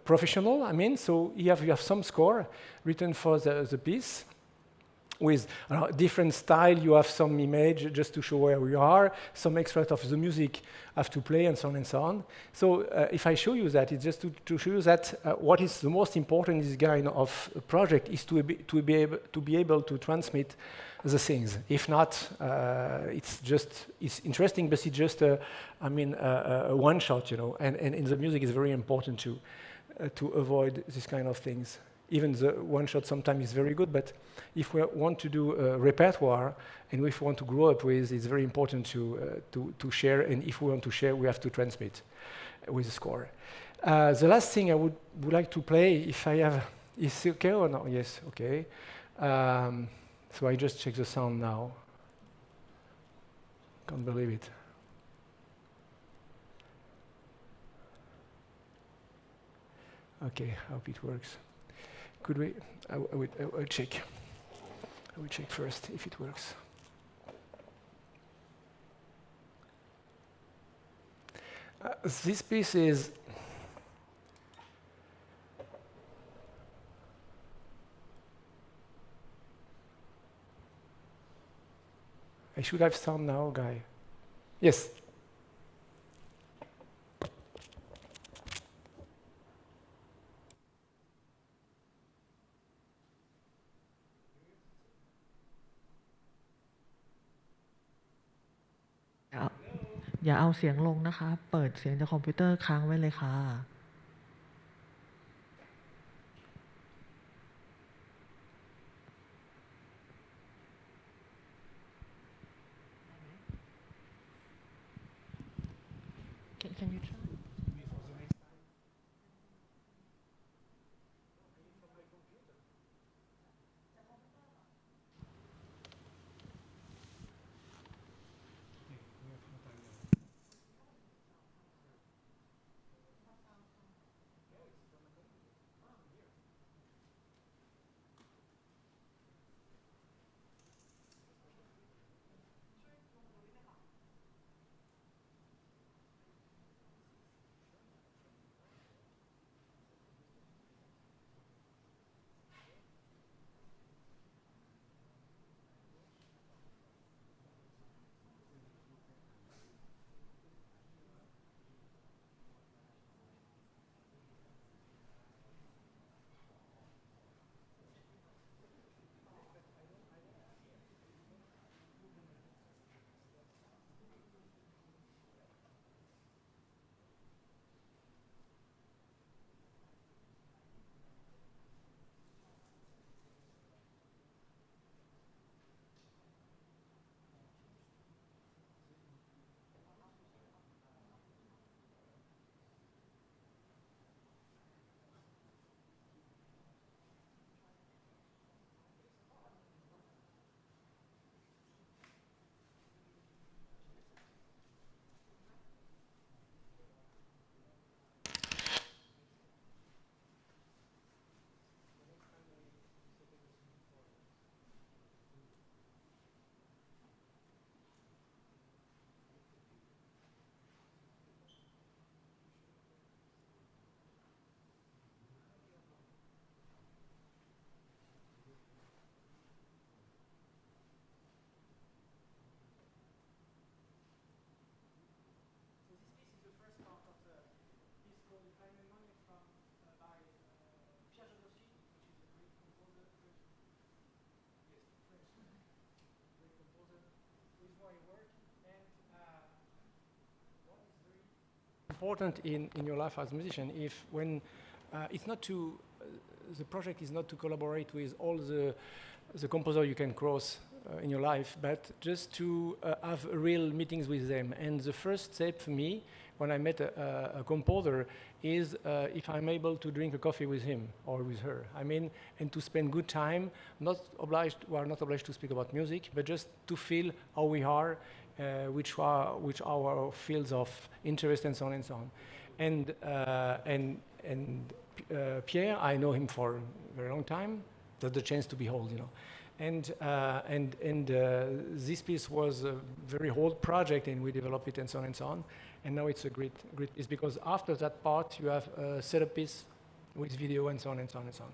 professional. I mean, so you have some score written for the piece with different style. You have some image just to show where we are, some extract of the music have to play, and so on and so on. So if I show you that, it's just to show you that what is the most important in this kind of project is to be able to transmit the things. If not, it's interesting, but it's just a one shot, you know. And in the music, it's very important to avoid this kind of things. Even the one shot sometimes is very good, but if we want to do a repertoire and if we want to grow up with, it's very important to share. And if we want to share, we have to transmit with the score. The last thing I would like to play, if I have, is okay or no? Yes, okay. So I just check the sound now. Can't believe it. Okay, I hope it works. Could we? I will check. I will check first if it works. This piece is. I should have sound now, guy. Yes. อย่าเอาเสียงลงนะคะ เปิดเสียงจากคอมพิวเตอร์ค้างไว้เลยค่ะ Can you try? Important in your life as a musician, if when it's not to the project is not to collaborate with all the composer you can cross in your life, but just to have real meetings with them. And the first step for me when I met a composer is if I'm able to drink a coffee with him or with her. I mean, and to spend good time, we are not obliged to speak about music, but just to feel how we are, which are our fields of interest and so on and so on. And Pierre, I know him for a very long time. That's the chance to behold, you know. And this piece was a very old project, and we developed it and so on and so on. And now it's a great piece, because after that part, you have a setup piece with video and so on and so on and so on.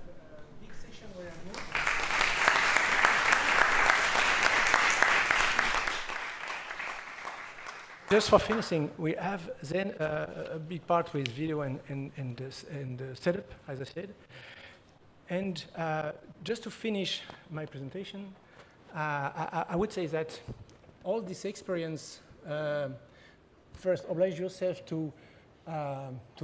a big session where I'm moving. Just for finishing, we have then a big part with video and setup, as I said. And just to finish my presentation, I would say that all this experience first oblige yourself to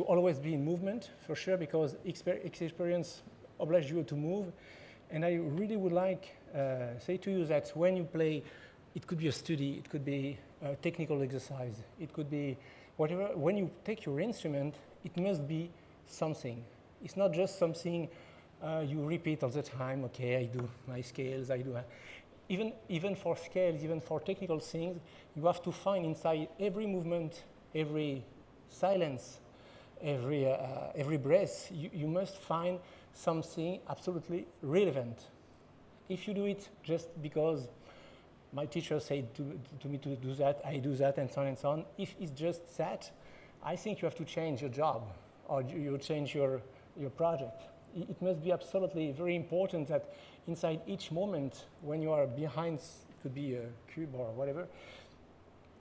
always be in movement, for sure, because experience obliges you to move. And I really would like say to you that when you play, it could be a study, it could be a technical exercise, it could be whatever. When you take your instrument, it must be something. It's not just something you repeat all the time. Okay, I do my scales, I do. Even for scales, even for technical things, you have to find inside every movement, every silence, every breath, you must find something absolutely relevant. If you do it just because my teacher said to me to do that, I do that, and so on and so on. If it's just that, I think you have to change your job, or you change your project. It must be absolutely very important that inside each moment, when you are behind, it could be a cube or whatever,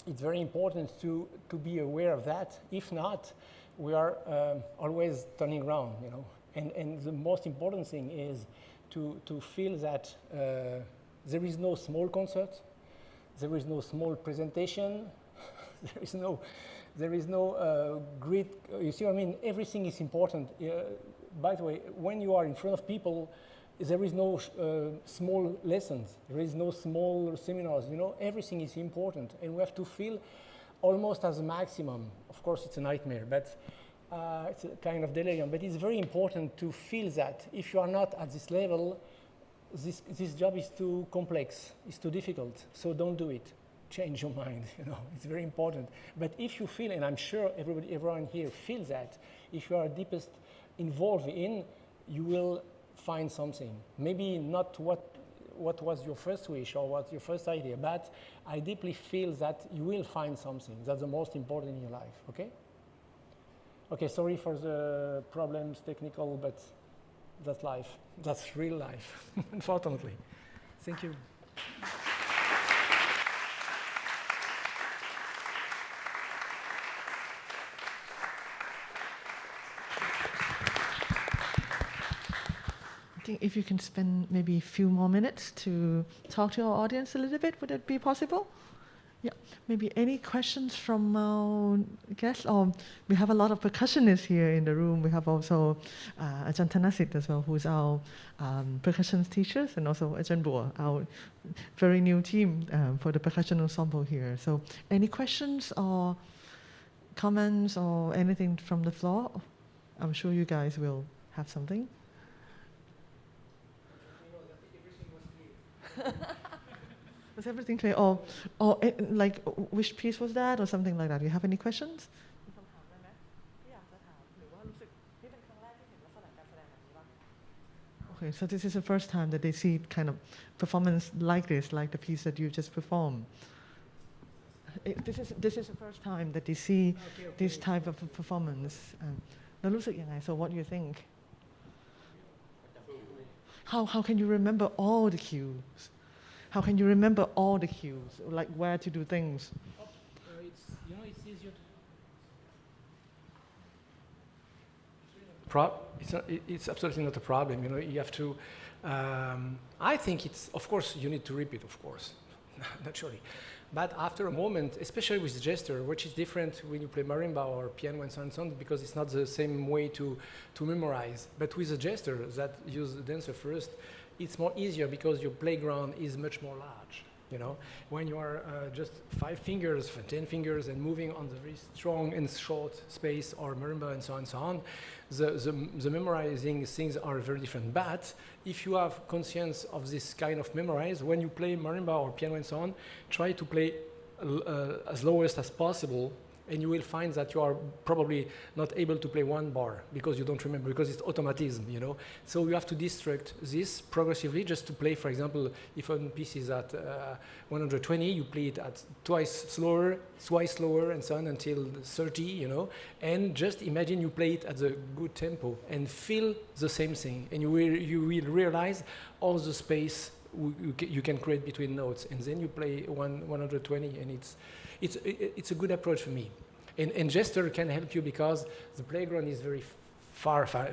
it's very important to be aware of that. If not, we are always turning around, you know. And the most important thing is to feel that there is no small concert, there is no small presentation, there is no great, you see what I mean? Everything is important. By the way, when you are in front of people, there is no small lessons, there is no small seminars, you know, everything is important, and we have to feel almost as a maximum. Of course, it's a nightmare, but it's a kind of delirium, but it's very important to feel that. If you are not at this level, this job is too complex, it's too difficult, so don't do it. Change your mind, you know, it's very important. But if you feel, and I'm sure everyone here feels that, if you are deepest involved in, you will find something. Maybe not what was your first wish or what your first idea, but I deeply feel that you will find something. That's the most important in your life, okay? Okay, sorry for the problems, technical, but that's life. That's real life, unfortunately. Thank you. I think if you can spend maybe a few more minutes to talk to our audience a little bit, would that be possible? Yeah, maybe any questions from our guests? We have a lot of percussionists here in the room. We have also Ajahn Thanasit as well, who's our percussion teachers, and also Ajahn Bua, our very new team for the percussion ensemble here. So any questions or comments or anything from the floor? I'm sure you guys will have something. Was everything clear? Or like, which piece was that, or something like that? Do you have any questions? Okay, so this is the first time that they see kind of performance like this, like the piece that you just performed. This is the first time that they see this type of performance. แล้วรู้สึกยังไง? So what do you think? How can you remember all the cues? How can you remember all the cues, like where to do things? It's easier it's absolutely not a problem. You know, you have to. I think it's, of course, you need to repeat, of course, naturally. But after a moment, especially with gesture, which is different when you play marimba or piano and so on, because it's not the same way to memorize. But with a gesture that use the dancer first, it's more easier because your playground is much more large. You know, when you are just 5 fingers, 10 fingers, and moving on the very strong and short space or marimba and so on, the memorizing things are very different. But if you have conscience of this kind of memorize, when you play marimba or piano and so on, try to play as lowest as possible And you will find that you are probably not able to play one bar because you don't remember, because it's automatism, you know. So you have to destruct this progressively just to play, for example, if one piece is at 120, you play it at twice slower, and so on until 30, you know. And just imagine you play it at a good tempo and feel the same thing. And you will realize all the space you can create between notes. And then you play 120, and it's a good approach for me. And gesture can help you because the playground is very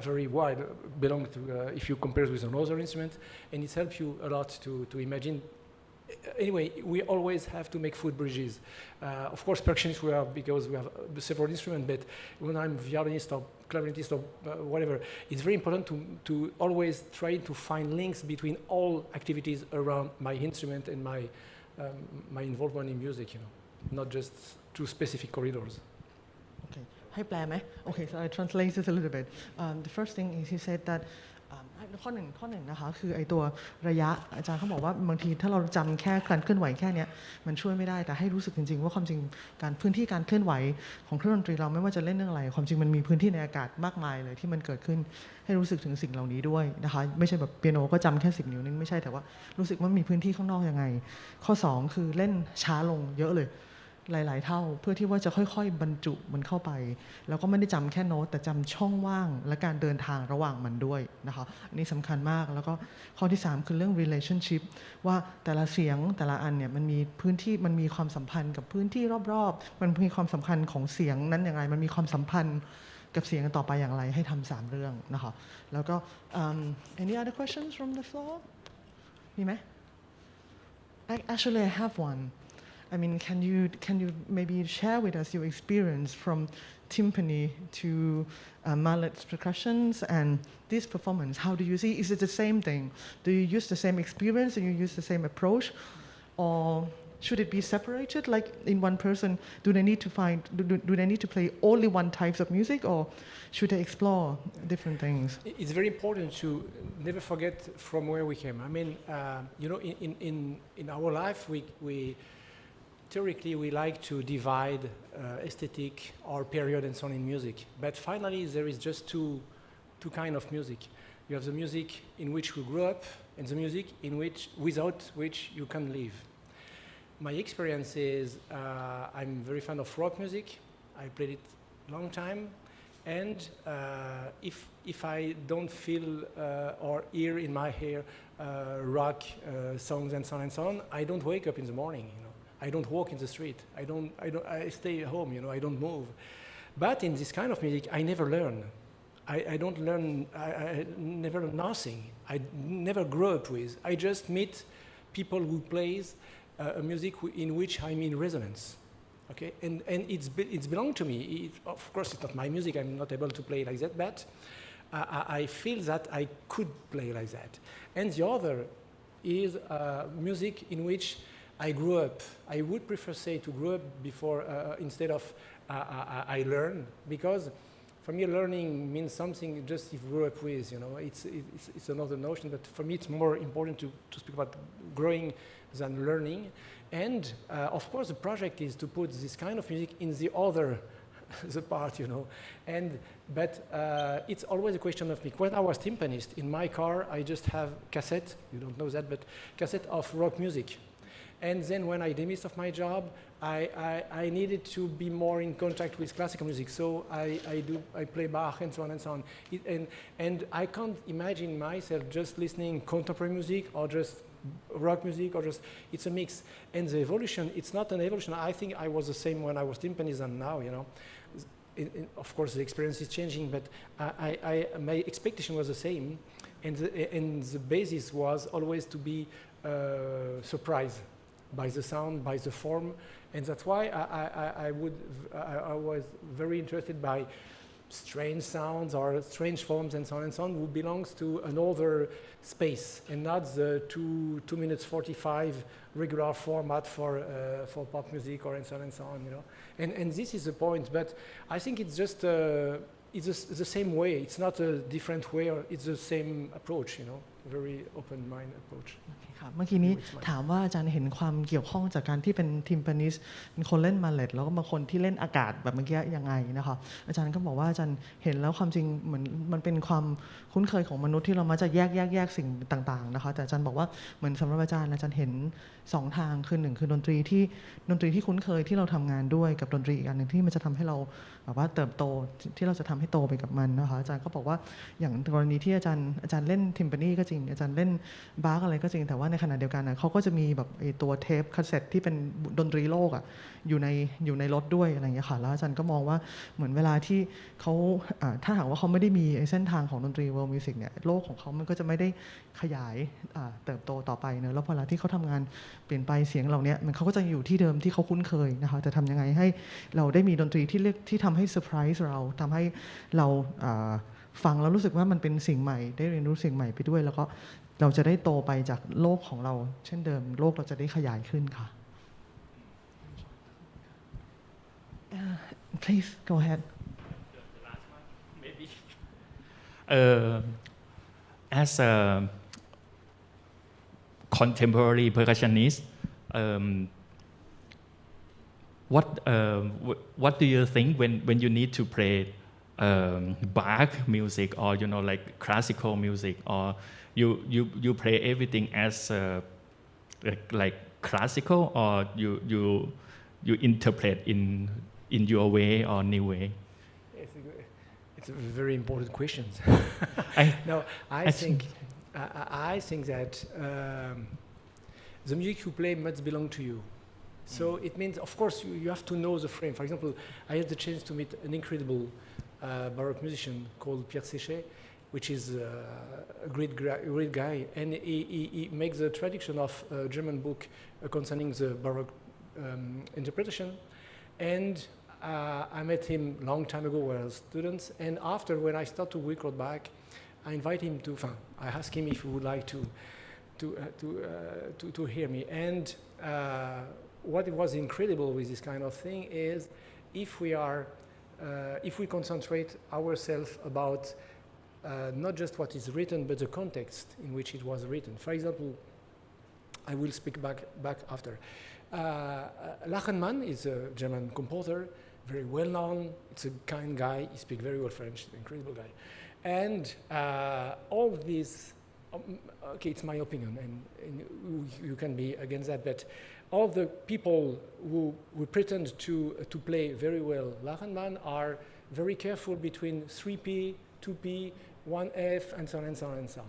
very wide, belong to, if you compare with another instrument, and it helps you a lot to imagine. Anyway, we always have to make footbridges. Of course, percussionists we are because we have several instruments, but when I'm violinist or clarinetist or whatever, it's very important to always try to find links between all activities around my instrument and my involvement in music, you know, not just two specific corridors. Okay. ให้แปลไหม Okay, so I translate this a little bit. The first thing is he said that ข้อหนึ่งนะคะคือไอ้ตัวระยะอาจารย์เขาบอกว่าบางทีถ้าเราจำแค่การเคลื่อนไหวแค่นี้มันช่วยไม่ได้แต่ให้รู้สึกจริงๆว่าความจริงพื้นที่การเคลื่อนไหวของเครื่องดนตรีเราไม่ว่าจะเล่นเรื่องอะไรความจริงมันมีพื้นที่ในอากาศมากมายเลยที่มันเกิดขึ้นให้รู้สึกถึงสิ่งเหล่านี้ด้วยนะคะไม่ใช่แบบเปียโนก็จำแค่10 นิ้วนึงไม่ใช่แต่ว่ารู้สึกว่ามีพื้นที่ข้างนอกยังไงข้อ2คือเล่นช้าลงเยอะเลยหลายๆเท่าเพื่อที่ว่าจะค่อยๆบรรจุมันเข้าไปแล้วก็ไม่ได้จำแค่โน้ตแต่จำช่องว่างและการเดินทางระหว่างมันด้วยนะคะอันนี้สำคัญมากแล้วก็ข้อที่3คือเรื่อง relationship ว่าแต่ละเสียงแต่ละอันเนี่ยมันมีพื้นที่มันมีความสัมพันธ์กับพื้นที่รอบๆมันมีความสำคัญของเสียงนั้นอย่างไรมันมีความสัมพันธ์กับเสียงต่อไปอย่างไรให้ทำ3เรื่องนะคะแล้วก็ any other questions from the floor มีไหม Actually I have one I mean, can you maybe share with us your experience from timpani to mallet's percussions and this performance? How do you see? Is it the same thing? Do you use the same experience? Do you use the same approach, or should it be separated? Like in one person, do they need to play only one type of music, or should they explore different things? It's very important to never forget from where we came. I mean, you know, in our life, we theoretically, we like to divide aesthetic or period and so on in music. But finally, there is just two kinds of music. You have the music in which you grew up and the music without which you can live. My experience is I'm very fan of rock music. I played it a long time. And if I don't feel or hear in my ear rock songs and so on, I don't wake up in the morning, you know. I don't walk in the street. I stay at home, you know, I don't move. But in this kind of music, I never learn. I don't learn, I never learn nothing. I never grew up with. I just meet people who plays a music in which I'm in resonance. Okay, and it's belonged to me. Of course, it's not my music. I'm not able to play like that, but I feel that I could play like that. And the other is music in which I grew up. I would prefer say to grow up before instead of I learn, because for me learning means something just if you grew up with, you know, it's another notion, but for me it's more important to speak about growing than learning. And of course the project is to put this kind of music in the other the part, you know. But it's always a question of me. When I was timpanist, in my car I just have cassette, you don't know that, but cassette of rock music. And then when I demissed of my job, I needed to be more in contact with classical music. So I play Bach and so on and so on. And I can't imagine myself just listening contemporary music or just rock music or just, it's a mix. And the evolution, it's not an evolution. I think I was the same when I was timpanist than now, you know. Of course, the experience is changing, but my expectation was the same. And the basis was always to be surprised by the sound, by the form, and that's why I was very interested by strange sounds or strange forms and so on, who belongs to another space and not the 2 minutes 45 regular format for pop music or and so on, you know. And this is the point, but I think it's just it's the same way. It's not a different way, or it's the same approach, you know. very open-minded approach. ค่ะเมื่อกี้นี้ถามว่าอาจารย์เห็นความเกี่ยวข้องจากการที่เป็นทิมปานิสเป็นคนเล่นมาเลตแล้วก็บางคนที่เล่นอากาศแบบเมื่อกี้ยังไงนะคะอาจารย์ก็บอกว่าอาจารย์เห็นแล้วความจริงเหมือนมันเป็นความคุ้นเคยของมนุษย์ที่เรามักจะแยกสิ่งต่างๆนะคะแต่อาจารย์บอกว่าเหมือนสำหรับอาจารย์เห็น2ทางคือ1คือดนตรีที่คุ้นเคยที่เราทำงานด้วยกับดนตรีอีกอันหนึ่งที่มันจะทำให้เราแบบว่าเติบโตที่เราจะทำให้โตไปกับมันนะคะอาจารย์ก็บอกว่าอย่างกรณีที่อาจารย์เล่นทิมปานีก็จริงอาจารย์เล่นบาร์กอะไรก็จริงแต่ว่าในขณะเดียวกันเขาก็จะมีแบบตัวเทปคาสเซ็ตที่เป็นดนตรีโลกอยู่ในรถด้วยอะไรอย่างเงี้ยค่ะแล้วอาจารย์ก็มองว่าเหมือนเวลาที่เขาถ้าหากว่าเขาไม่ได้มีเส้นทางของดนตรี world music เนี่ยโลกของเขามันก็จะไม่ได้ขยายเติบโตต่อไปเนอะแล้วพอเวลาที่เขาทำงานเปลี่ยนไปเสียงเหล่านี้เขาก็จะอยู่ที่เดิมที่เขาคุ้นเคยนะคะจะทำยังไงให้เราได้มีดนตรีที่ทำให้เซอร์ไพรส์เราทำให้เราฟังแล้วรู้สึกว่ามันเป็นสิ่งใหม่ได้เรียนรู้สิ่งใหม่ไปด้วยแล้วก็เราจะได้โตไปจากโลกของเราเช่นเดิมโลกเราจะได้ขยายขึ้นค่ะ Please go ahead. Maybe. As a contemporary percussionist, what do you think when you need to play Bach music or like classical music, or you play everything as like classical, or you interpret in your way or new way? It's a very important question. I think that the music you play must belong to you. So it means, of course, you have to know the frame. For example, I had the chance to meet an incredible Baroque musician called Pierre Séchet, which is a great guy, and he makes a traduction of a German book concerning the Baroque interpretation. And I met him a long time ago when I was students, and after, when I started to record back, I invite him to. I asked him if he would like to hear me. And what was incredible with this kind of thing is, if we concentrate ourselves about not just what is written, but the context in which it was written. For example, I will speak back after. Lachenmann is a German composer, very well known. It's a kind guy. He speaks very well French. Incredible guy. And all this, okay, it's my opinion, and you can be against that, but all the people who pretend to play very well Lachenmann are very careful between 3P, 2P, 1F, and so on and so on and so on.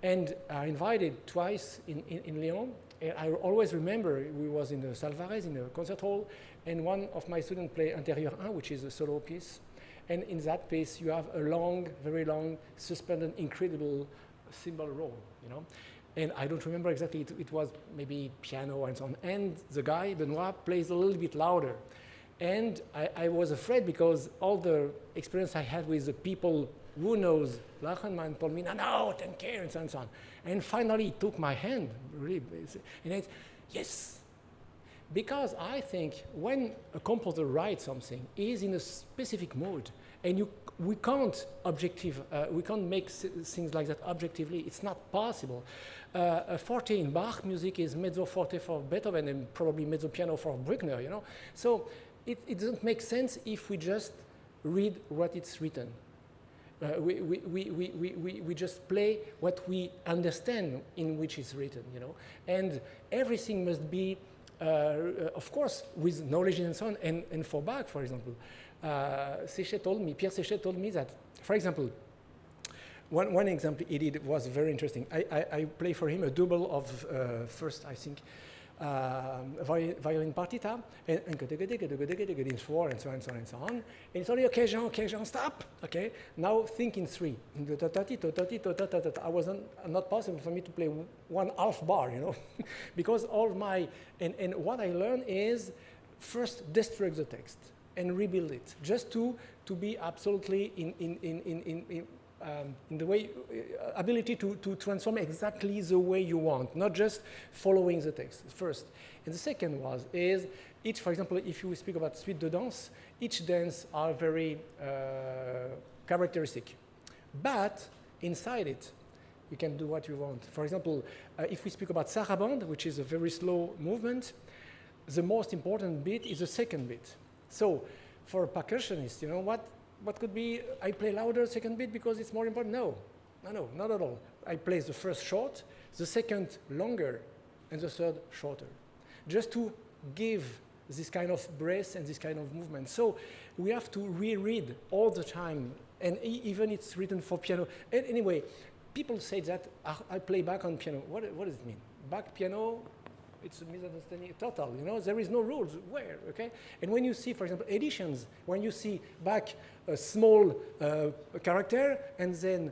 And I invited twice in Lyon. And I always remember we was in the Salvarez in the concert hall, and one of my students played Intérieur 1, which is a solo piece. And in that piece, you have a very long, suspended, incredible cymbal roll, And I don't remember exactly, it was maybe piano and so on. And the guy, Benoit, plays a little bit louder. And I was afraid because all the experience I had with the people who knows Lachenmann told me, no, take care, and so on and so on. And finally he took my hand, really, and I said, yes. Because I think when a composer writes something, he is in a specific mood, and we can't make things like that objectively. It's not possible. A forte in Bach music is mezzo forte for Beethoven and probably mezzo piano for Bruckner, So it doesn't make sense if we just read what it's written. We just play what we understand in which it's written, And everything must be, of course, with knowledge and so on. And for Bach, for example, Pierre Séchet told me that, for example, one example he did was very interesting. I play for him a double of first, I think, violin partita, and in 4, and so on and so on and so on. And it's only, okay, Jean, stop. Okay, now think in 3. I wasn't not possible for me to play 1/2 bar, because all my and what I learned is first destruct the text and rebuild it, just to be absolutely in the way, ability to transform exactly the way you want, not just following the text first. And the second is each, for example, if you speak about suite de danse, each dance are very characteristic. But inside it, you can do what you want. For example, if we speak about sarabande, which is a very slow movement, the most important bit is the second bit. So for a percussionist, you know, what could be, I play louder second bit because it's more important? No, not at all. I play the first short, the second longer, and the third shorter, just to give this kind of breath and this kind of movement. So we have to reread all the time, and even it's written for piano. And anyway, people say that I play Bach on piano. What does it mean? Bach piano, it's a misunderstanding total, you know, there is no rules where, okay? And when you see, for example, editions, when you see Bach a small character, and then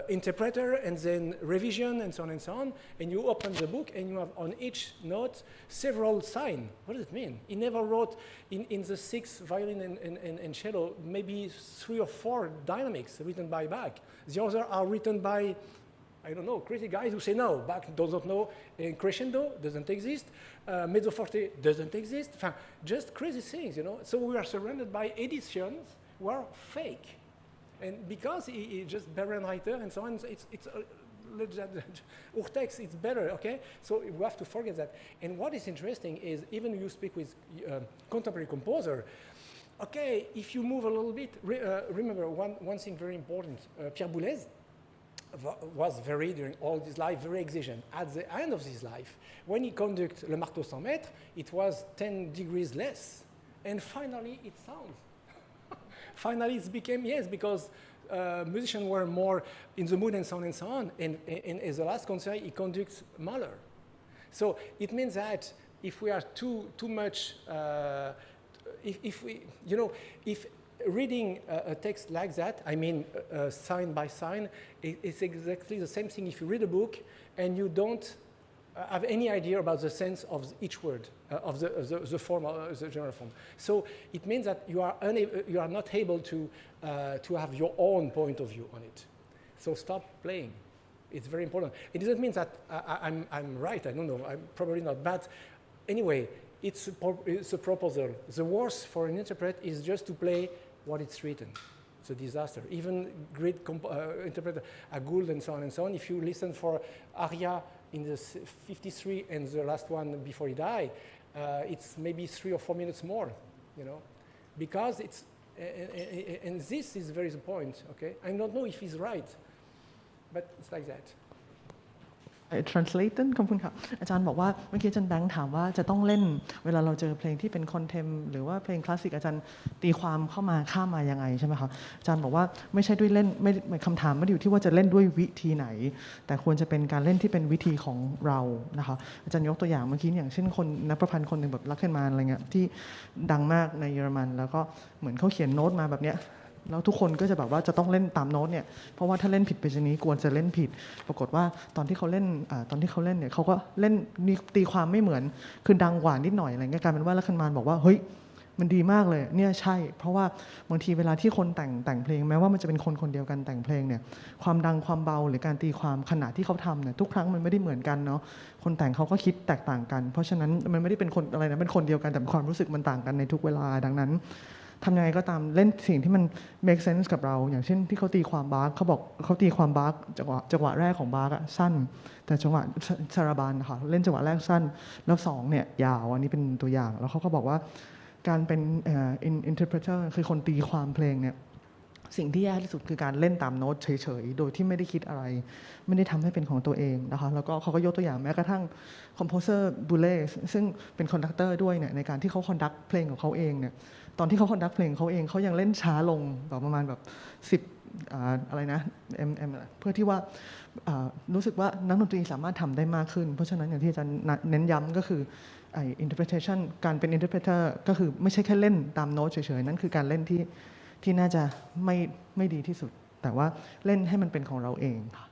interpreter, and then revision, and so on, and you open the book, and you have on each note several signs. What does it mean? He never wrote in the sixth violin and cello, maybe 3 or 4 dynamics written by Bach. The others are written by, I don't know, crazy guys who say no, Bach doesn't know, and crescendo doesn't exist, mezzo forte doesn't exist, just crazy things, you know. So we are surrounded by editions who are fake. And because he just Berenreiter and so on, it's Urtext, it's better, okay? So we have to forget that. And what is interesting is, even you speak with contemporary composer, okay, if you move a little bit, remember one thing very important, Pierre Boulez was during all his life, very exigeant. At the end of his life, when he conducted Le Marteau sans Maître, it was 10 degrees less. And finally, it sounds. Finally, it became, yes, because musicians were more in the mood and so on. And as the last concert, he conducts Mahler. So it means that if we are too much, if reading a text like that, I mean, sign by sign, it's exactly the same thing if you read a book and you don't have any idea about the sense of each word, of the form, the general form. So it means that you are not able to have your own point of view on it. So stop playing. It's very important. It doesn't mean that I'm right. I don't know. I'm probably not. But anyway, it's a proposal. The worst for an interpret is just to play what it's written. It's a disaster. Even great interpreter, Gould and so on, if you listen for aria in the 53 and the last one before he died, it's maybe 3 or 4 minutes more, you know, because it's, and this is very the point, okay? I don't know if he's right, but it's like that. translate ขอบคุณค่ะอาจารย์บอกว่าเมื่อกี้อาจารย์แบงค์ถามว่าจะต้องเล่นเวลาเราเจอเพลงที่เป็นคอนเทมหรือว่าเพลงคลาสสิกอาจารย์ตีความเข้ามาข้ามมายังไงใช่ไหมคะอาจารย์บอกว่าไม่ใช่ด้วยเล่นไม่คำถามไม่ได้อยู่ที่ว่าจะเล่นด้วยวิธีไหนแต่ควรจะเป็นการเล่นที่เป็นวิธีของเรานะคะอาจารย์ยกตัวอย่างเมื่อกี้อย่างเช่นคนนักประพันธ์คนหนึ่งแบบลักเคนมานอะไรเงี้ยที่ดังมากในเยอรมันแล้วก็เหมือนเขาเขียนโน้ตมาแบบเนี้ยแล้วทุกคนก็จะแบบว่าจะต้องเล่นตามโน้ตเนี่ยเพราะว่าถ้าเล่นผิดไปชนี้กวนจะเล่นผิดปรากฏว่าตอนที่เขาเล่นเนี่ยเขาก็เล่นตีความไม่เหมือนคือดังกว่านิดหน่อยอะไรเงี้ยกลายเป็นว่าลักเคนมานบอกว่าเฮ้ยมันดีมากเลยเนี่ยใช่เพราะว่าบางทีเวลาที่คนแต่งเพลงแม้ว่ามันจะเป็นคนเดียวกันแต่งเพลงเนี่ยความดังความเบาหรือการตีความขนาดที่เขาทำเนี่ยทุกครั้งมันไม่ได้เหมือนกันเนาะคนแต่งเขาก็คิดแตกต่างกันเพราะฉะนั้นมันไม่ได้เป็นคนอะไรนะเป็นคนเดียวกันแต่ความรู้สึกมันต่างกันในทุกเวลาดังนั้นทำยังไงก็ตามเล่นสิ่งที่มัน make sense กับเราอย่างเช่นที่เขาตีความบาร์เขาบอกเขาตีความบาร์จังหวะแรกของบาร์สั้นแต่จังหวะซาราบานค่ะเล่นจังหวะแรกสั้นแล้ว2เนี่ยยาวอันนี้เป็นตัวอย่างแล้วเขาก็บอกว่าการเป็นinterpreter คือคนตีความเพลงเนี่ยสิ่งที่แย่ที่สุดคือการเล่นตามโน้ตเฉยๆโดยที่ไม่ได้คิดอะไรไม่ได้ทำให้เป็นของตัวเองนะคะแล้วก็เขาก็ยกตัวอย่างแม้กระทั่งคอมโพเซอร์บูเล่ซึ่งเป็นคอนดักเตอร์ด้วยเนี่ยในการที่เขาคอนดักเพลงของเขาเองเนี่ยตอนที่เขาคอนดักเพลงเขาเองเขายังเล่นช้าลงแบบประมาณแบบ10อะไรนะเพื่อที่ว่ารู้สึกว่านักดนตรีสามารถทำได้มากขึ้นเพราะฉะนั้นอย่างที่อาจารย์เน้นย้ำก็คือinterpretation การเป็น interpreter ก็คือไม่ใช่แค่เล่นตามโน้ตเฉยๆนั่นคือการเล่นที่น่าจะไม่ดีที่สุดแต่ว่าเล่นให้มันเป็นของเราเองค่ะ